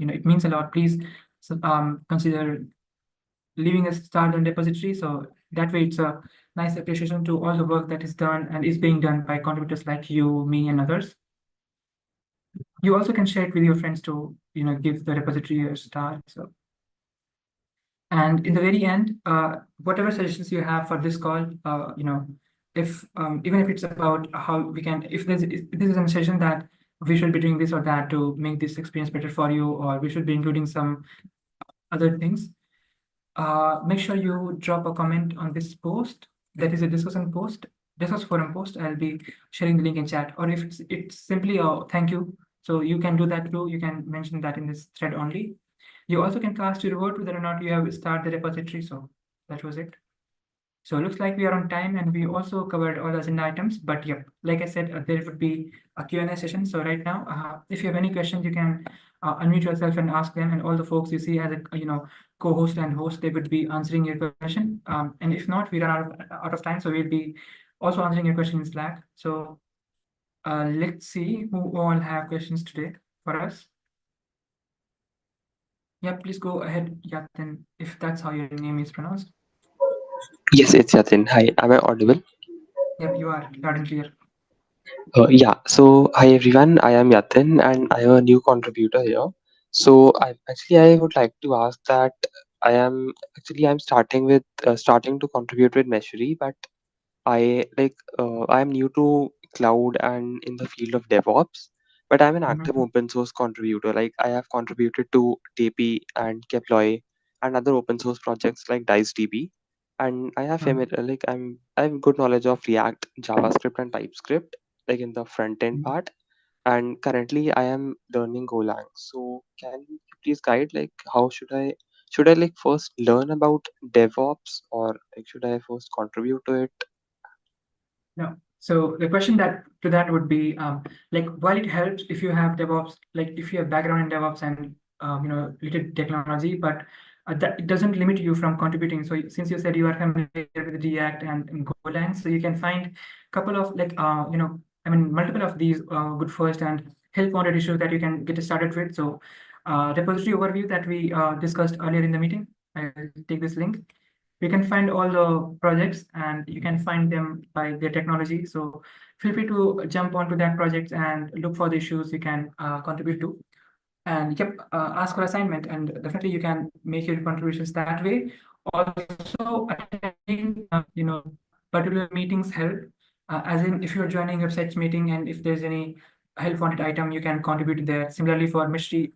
it means a lot. Please consider leaving a star on repository. So that way it's a nice appreciation to all the work that is done and is being done by contributors like you, me, and others. You also can share it with your friends to give the repository a star. So, and in the very end, whatever suggestions you have for this call, if even if it's about how we can, if this is a suggestion that we should be doing this or that to make this experience better for you, or we should be including some other things, make sure you drop a comment on this post. That is a discussion forum post. I'll be sharing the link in chat, or if it's simply a thank you, so you can do that too. You can mention that in this thread only. You also can cast your vote whether or not you have started the repository. So that was it. So it looks like we are on time, and we also covered all the agenda items. But yep, like I said, there would be a Q&A session. So right now, if you have any questions, you can unmute yourself and ask them. And all the folks you see as a co-host and host, they would be answering your question. And if not, we run out of time, so we'll be also answering your question in Slack. So let's see who all have questions today for us. Yeah, please go ahead, Yatin, if that's how your name is pronounced. Yes, it's Yatin. Hi, am I audible? Yep, you are loud and clear. Yeah. So, hi everyone. I am Yatin, and I am a new contributor here. So, I would like to ask that I'm starting to contribute with Meshery, but I'm new to cloud and in the field of DevOps, but I'm an active open source contributor. Like I have contributed to TP and Keploy and other open source projects like DiceDB, and I have good knowledge of React, JavaScript, and TypeScript, like in the front end part. And currently, I am learning Golang. So, can you please guide like how should I like first learn about DevOps, or like should I first contribute to it? No. So the question to that would be like, while it helps if you have DevOps, like if you have background in DevOps and related technology, but that it doesn't limit you from contributing. So since you said you are familiar with React and Golang, so you can find a couple of multiple of these good first and help wanted issues that you can get started with. So repository overview that we discussed earlier in the meeting. I'll take this link. You can find all the projects and you can find them by their technology. So feel free to jump onto that project and look for the issues you can contribute to. And yep, ask for assignment, and definitely you can make your contributions that way. Also, attending, particular meetings help. As in, if you're joining websites meeting and if there's any help wanted item, you can contribute there. Similarly, for mystery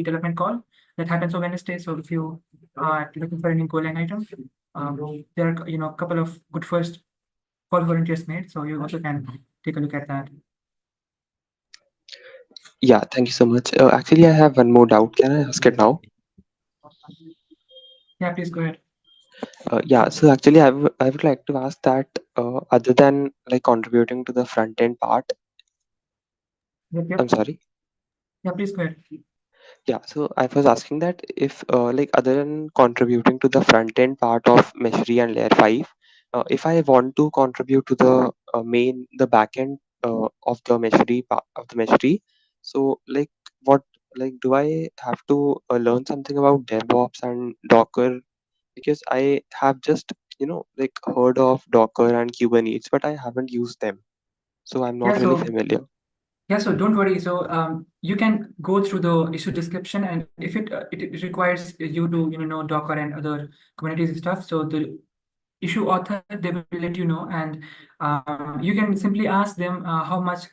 development call that happens on Wednesday. So if you are looking for any Golang item, there are a couple of good first call volunteers made. So you also can take a look at that. Yeah, thank you so much. Actually, I have one more doubt. Can I ask it now? Yeah, please go ahead. Yeah, so actually, I would like to ask that other than like contributing to the front end part, Yep. I'm sorry. Yeah, please go ahead. Yeah, so I was asking that if like other than contributing to the front end part of Meshery and Layer 5, if I want to contribute to the the backend of the machinery, so like what do I have to learn something about DevOps and Docker? Because I have just heard of Docker and Kubernetes, but I haven't used them, so I'm not Yeah, really so familiar. yeah, so don't worry. So you can go through the issue description, and if it requires you to know Docker and other Kubernetes stuff, so the issue author, they will let you know, and you can simply ask them how much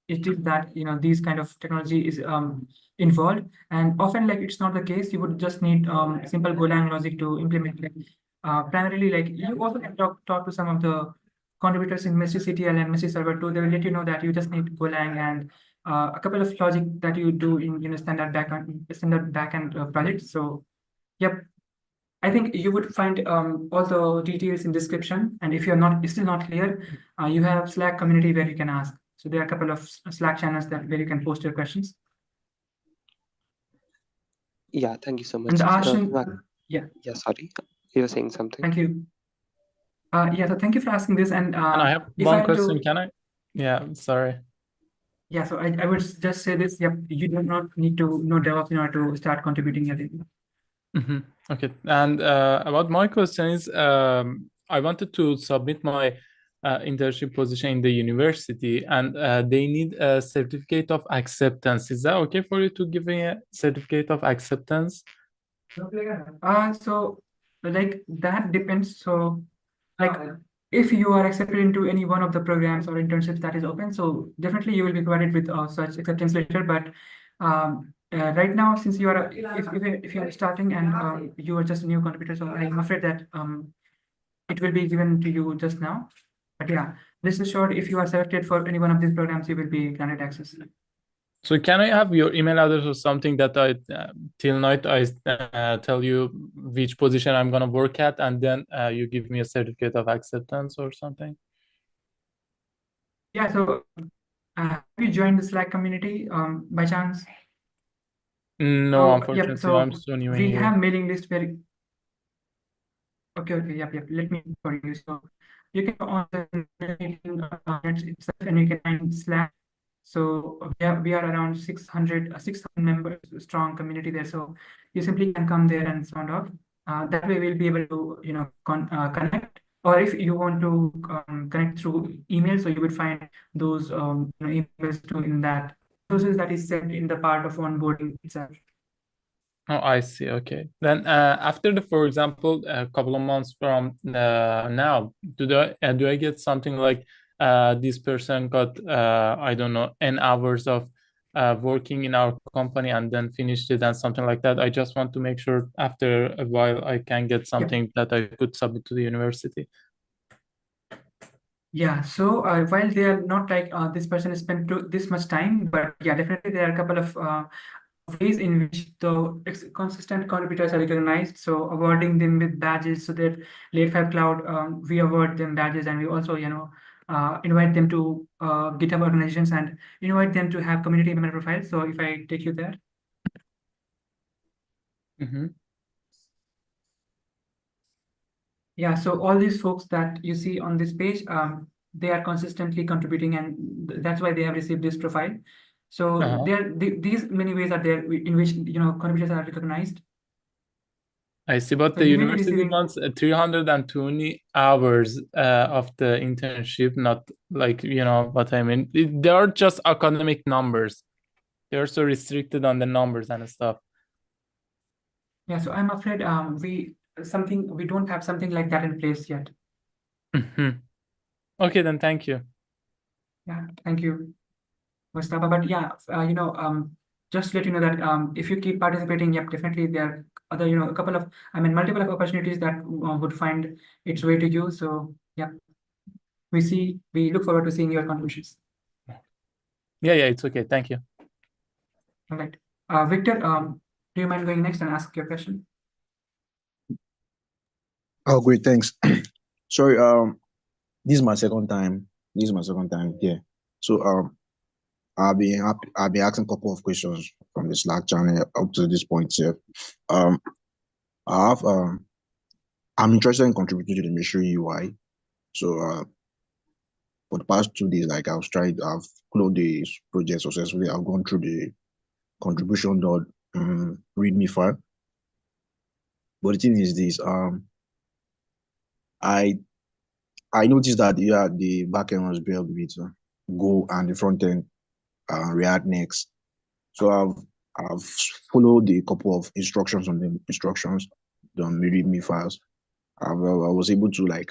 it is that these kind of technology is involved. And often, like, it's not the case. You would just need simple Golang logic to implement. Like, primarily, like, you also can talk to some of the contributors in Messi CTL and Messi Server too. They will let you know that you just need Golang and a couple of logic that you do in standard backend projects. So yep, I think you would find all the details in description. And if you're still not clear, you have Slack community where you can ask. So there are a couple of Slack channels where you can post your questions. Yeah, thank you so much. And yeah, Sorry, you were saying something. thank you. Yeah, so thank you for asking this. And And I have if one I had question. to, Can I? Yeah, sorry. yeah, so I would just say this. Yep, you do not need to know DevOps in order to start contributing anything. Okay. And about my question is, I wanted to submit my internship position in the university, and they need a certificate of acceptance. Is that okay for you to give me a certificate of acceptance? So like that depends. So like if you are accepted into any one of the programs or internships that is open, so definitely you will be provided with such acceptance letter. But right now, since you are if you are starting and you are just a new contributor, so I'm afraid that it will be given to you just now. But yeah, rest assured, if you are selected for any one of these programs, you will be granted access. So can I have your email address or something that I till night I tell you which position I'm gonna work at, and then you give me a certificate of acceptance or something? Yeah. So have you joined the Slack community by chance? No, Oh, yep. unfortunately, I'm So so new we here. have mailing list where. Okay. Yep. Let me for you. So you can go on the meeting itself, and you can find Slack. So we are around 600 members strong community there. So you simply can come there and sound off. That way we'll be able to connect. Or if you want to connect through email, so you would find those emails too in that process that is sent in the part of onboarding itself. Oh, I see. Okay. Then after for example, a couple of months from now, do I get something like this person got I don't know n hours of working in our company and then finished it and something like that? I just want to make sure after a while I can get something that I could submit to the university. Yeah, so while they are not like this person has spent this much time, but yeah, definitely there are a couple of ways in which the consistent contributors are recognized. So awarding them with badges, so that Layer5 Cloud, we award them badges, and we also invite them to GitHub organizations and invite them to have community member profiles. So if I take you there. Yeah, so all these folks that you see on this page, they are consistently contributing, and that's why they have received this profile. So these many ways are there in which contributors are recognized. I see, but So the you may be university receiving wants 320 hours of the internship, not like, you know what I mean. They are just academic numbers. They're so restricted on the numbers and stuff. Yeah, so I'm afraid we don't have something like that in place yet. Okay, then thank you. Yeah, thank you, Mustafa. But yeah, just to let you know that if you keep participating, yep, definitely there are other, a couple of, multiple of opportunities that would find its way to you. So yeah, we look forward to seeing your contributions. Yeah, it's okay. Thank you. All right. Victor, do you mind going next and ask your question? Oh, great, thanks. Sorry, this is my second time. here. So I'll be asking a couple of questions from the Slack channel up to this point here. I'm interested in contributing to the machinery UI. So for the past 2 days, like I've closed the project successfully. I've gone through the contribution dot readme file. But the thing is this, I noticed that the backend was built with Go and the front end React Next. So I've followed a couple of instructions on the readme files. I was able to like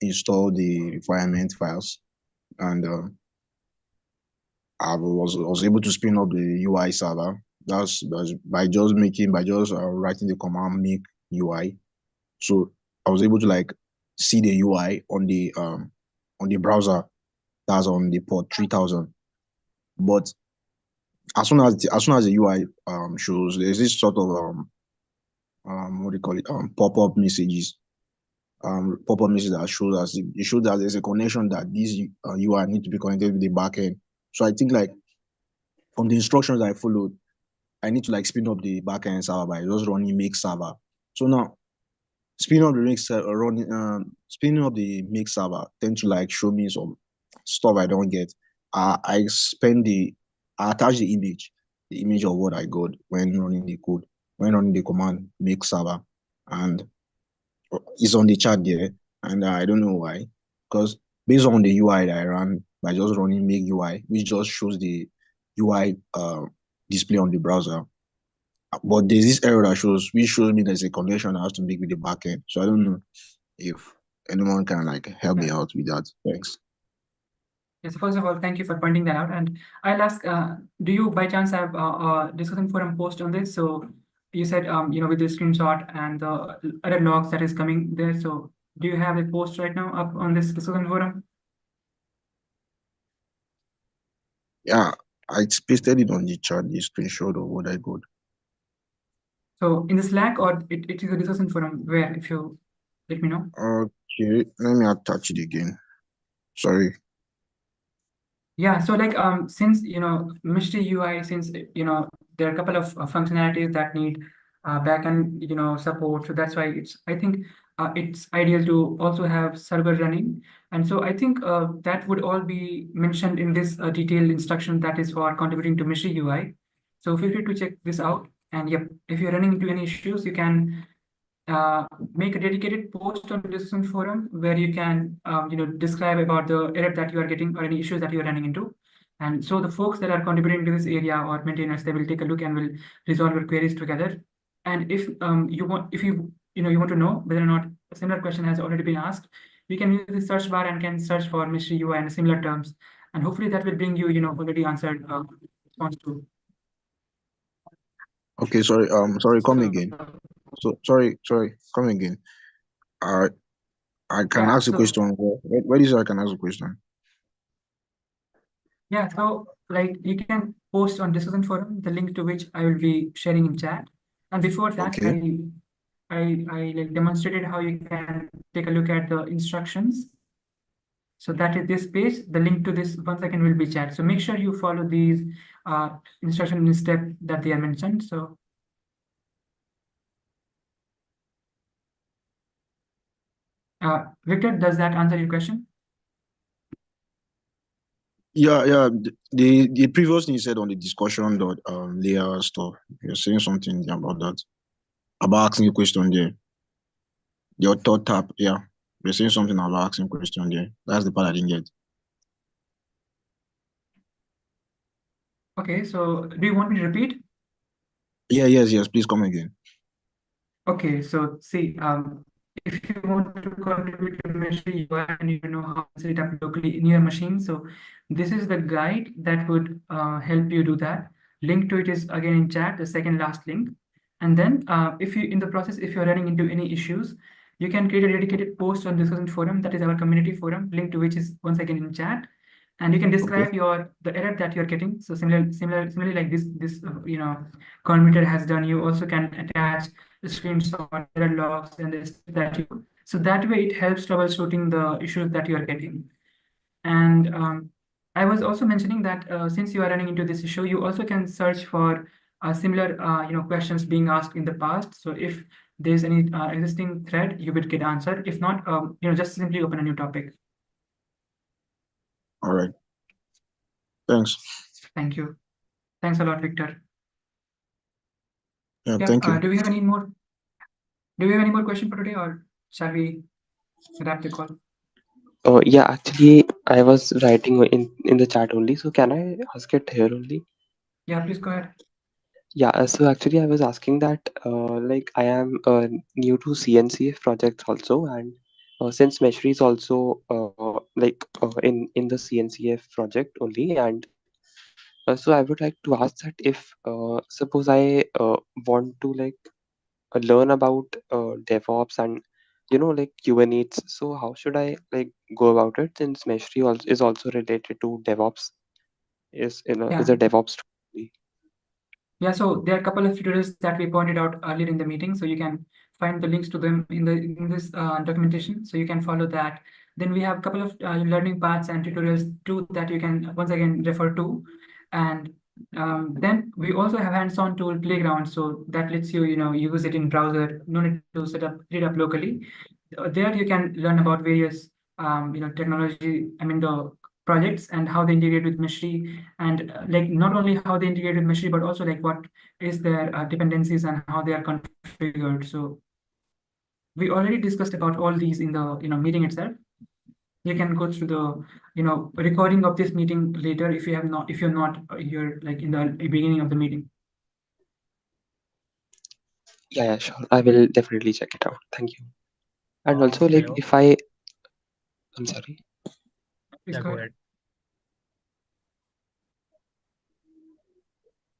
install the requirement files, and I was able to spin up the UI server. That's by just writing the command make UI. So I was able to like see the UI on the browser. That's on the port 3000. But as soon as the UI shows, there's this sort of what do you call it, pop-up messages, that shows us it shows that there's a connection that this UI need to be connected with the backend. So I think like from the instructions I followed, I need to like spin up the backend server by just running make server. So now spinning up the make server tend to like show me some stuff I don't get. I attach the image of what I got when running the code, when running the command make server, and it's on the chat there. And I don't know why, because based on the UI that I ran by just running make UI, which just shows the UI display on the browser. But there's this error which shows me there's a connection I have to make with the backend. So I don't know if anyone can like help me out with that. Thanks. Yes, first of all, thank you for pointing that out. And I'll ask, do you by chance have a discussion forum post on this? So you said, with the screenshot and the other logs that is coming there. So do you have a post right now up on this discussion forum? Yeah, I pasted it on the chat, the screenshot of what I got. So in the Slack, or it is a discussion forum where, if you let me know. Okay, let me attach it again. Sorry. Yeah, so like since Mystery UI, since there are a couple of functionalities that need backend support, so that's why I think it's ideal to also have server running, and so I think that would all be mentioned in this detailed instruction that is for contributing to Mystery UI. So feel free to check this out, and yep, if you're running into any issues, you can make a dedicated post on the discussion forum where you can describe about the error that you are getting or any issues that you are running into, and so the folks that are contributing to this area or maintainers, they will take a look and will resolve your queries together. And if you want to know whether or not a similar question has already been asked, you can use the search bar and can search for Mystery UI and similar terms, and hopefully that will bring you already answered response to. Okay, sorry, come again. So sorry, come again. I can ask a question. Where is I can ask a question? Yeah, so like you can post on discussion forum, the link to which I will be sharing in chat. And before that, Okay. I like demonstrated how you can take a look at the instructions. So that is this page. The link to this once again will be chat. So make sure you follow these instruction in step that they are mentioned. So Victor, does that answer your question? Yeah. The previous thing you said on the discussion dot layer stuff, you're saying something about that, about asking a question there. Your third tab, yeah. You're saying something about asking a question there. That's the part I didn't get. Okay, so do you want me to repeat? Yeah, yes, please come again. Okay, so see, if you want to contribute to Mystery UI and you know how to set it up locally in your machine, so this is the guide that would help you do that. Link to it is again in chat, the second last link. And then if you're running into any issues, you can create a dedicated post on discussion forum, that is our community forum, link to which is once again in chat. And you can describe the error that you're getting. So similarly like this contributor has done, you also can attach the screenshot, error logs, and the steps that you. So that way it helps troubleshooting the issues that you are getting. And I was also mentioning that since you are running into this issue, you also can search for similar questions being asked in the past. So if there's any existing thread, you would get answered. If not, just simply open a new topic. All right. Thanks. Thank you. Thanks a lot, Victor. Yeah, Yeah. thank you. Do we have any more? Do we have any more question for today, or shall we wrap the call? Oh yeah, actually, I was writing in the chat only. So can I ask it here only? Yeah, please go ahead. Yeah. So actually, I was asking that like I am new to CNCF projects also, and since Meshri is also in the CNCF project only, and so I would like to ask that if suppose I want to like learn about DevOps and like Kubernetes. So how should I like go about it since Meshri also is also related to DevOps? Is Yeah. a DevOps tool. Yeah, so there are a couple of tutorials that we pointed out earlier in the meeting, so you can find the links to them in this documentation, so you can follow that. Then we have a couple of learning paths and tutorials too that you can once again refer to, and then we also have hands-on tool Playground, so that lets you use it in browser. No need to set up locally. There you can learn about various technology. I mean the projects and how they integrate with Meshri, and like not only how they integrate with Meshri, but also like what is their dependencies and how they are configured. So we already discussed about all these in the meeting itself. You can go through the recording of this meeting later if you're not here like in the beginning of the meeting. Yeah, sure. I will definitely check it out. Thank you. And also, like, Hello. if I'm sorry. Please Yeah, go go ahead. ahead.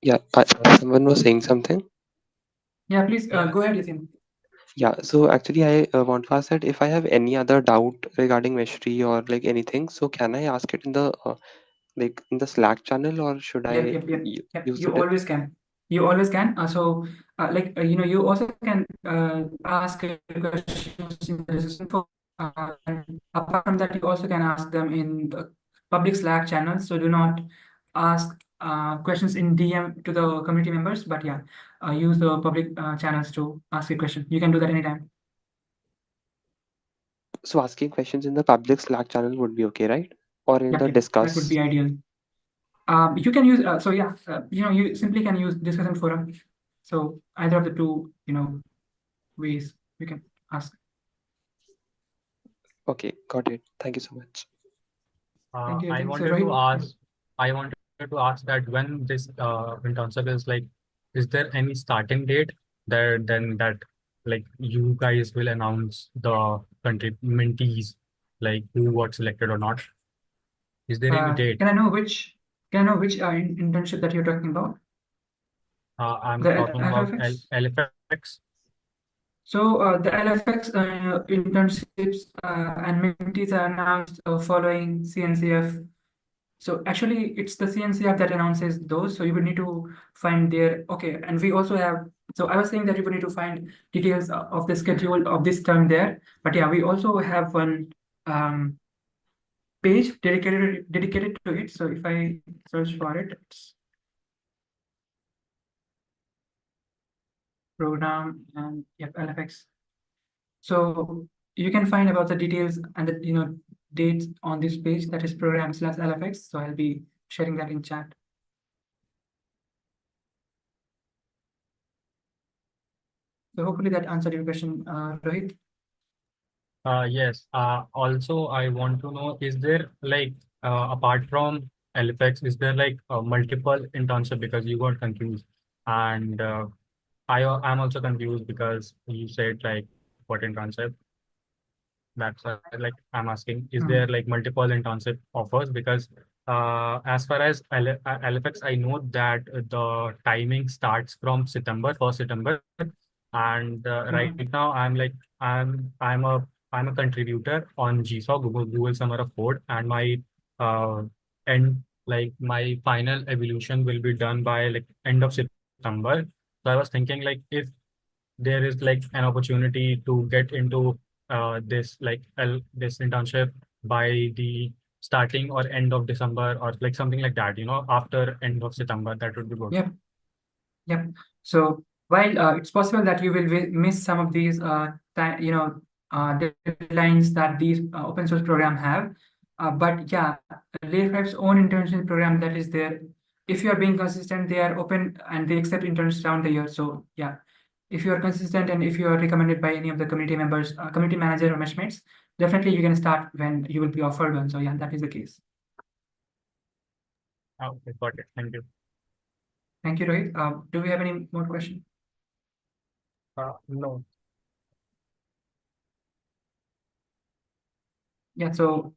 Yeah, someone was saying something. Yeah, please Yeah. go ahead, Yasin. Yeah, so actually, I want to ask that if I have any other doubt regarding Meshri or like anything, so can I ask it in the like in the Slack channel, or should Yep, I yep, yep, yep. use You the always can. You always can. You also can ask questions in the system for, and apart from that, you also can ask them in the public Slack channel. So do not ask questions in DM to the community members, but yeah, use the public channels to ask a question. You can do that anytime. So asking questions in the public Slack channel would be okay, right? Or in Yep, the yep. That would discuss. be ideal. You can use you simply can use discussion forum. So either of the two ways you can ask. Okay, got it. Thank you so much. Thank you. I Thanks. So wanted to Rohit, ask. I wanted to ask that when this internship is like, is there any starting date there then that like you guys will announce the country mentees like who got selected or not? Is there any date? can I know which internship that you're talking about? I'm The talking about LFX. LFX. So the LFX internships and mentees are announced following CNCF. So actually, it's the CNCF that announces those. So you would need to find their okay. And we also have. So I was saying that you would need to find details of the schedule of this term there. But yeah, we also have one page dedicated to it. So if I search for it, it's program and yep, LFX. So you can find about the details and the dates on this page, that is program/LFX. So I'll be sharing that in chat. So hopefully that answered your question, Rohit. Yes. Also, I want to know, is there like apart from LFX, is there like multiple internship because you got confused, and I'm also confused because you said like what internship. That's like I'm asking, is there like multiple internship offers? Because as far as LFX, I know that the timing starts from September, 1st September, and right now I'm a contributor on GSOC, Google Summer of Code, and my uh end like my final evolution will be done by like end of September. So I was thinking like if there is like an opportunity to get into this internship by the starting or end of December or like something like that, after end of September, that would be good. Yep. Yep. So while it's possible that you will miss some of these deadlines that these open source program have, but yeah, Layer5's own internship program that is there, if you are being consistent, they are open and they accept interns around the year. So yeah, if you are consistent and if you are recommended by any of the community members, community manager or meshmates, definitely you can start when you will be offered one. So yeah, that is the case. Okay, got it. Thank you. Thank you, Rohit. Do we have any more questions? No. Yeah, so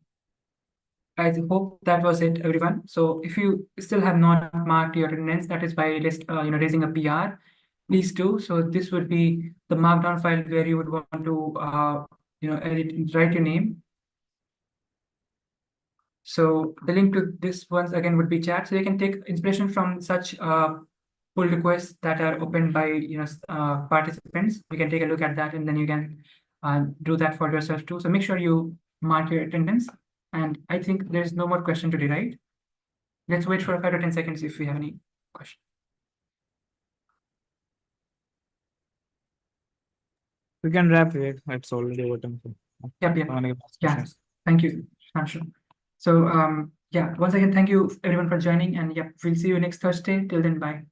I hope that was it, everyone. So if you still have not marked your attendance, that is by just raising a PR, please do. So this would be the markdown file where you would want to write your name. So the link to this once again would be chat. So you can take inspiration from such pull requests that are opened by participants. You can take a look at that and then you can do that for yourself too. So make sure you mark your attendance. And I think there's no more question today, right? Let's wait for 5 to 10 seconds if we have any question. We can wrap it. It's already over time. Yep. Yeah. Thank you, Shanshu. So yeah, once again, thank you everyone for joining, and yep, we'll see you next Thursday. Till then, bye.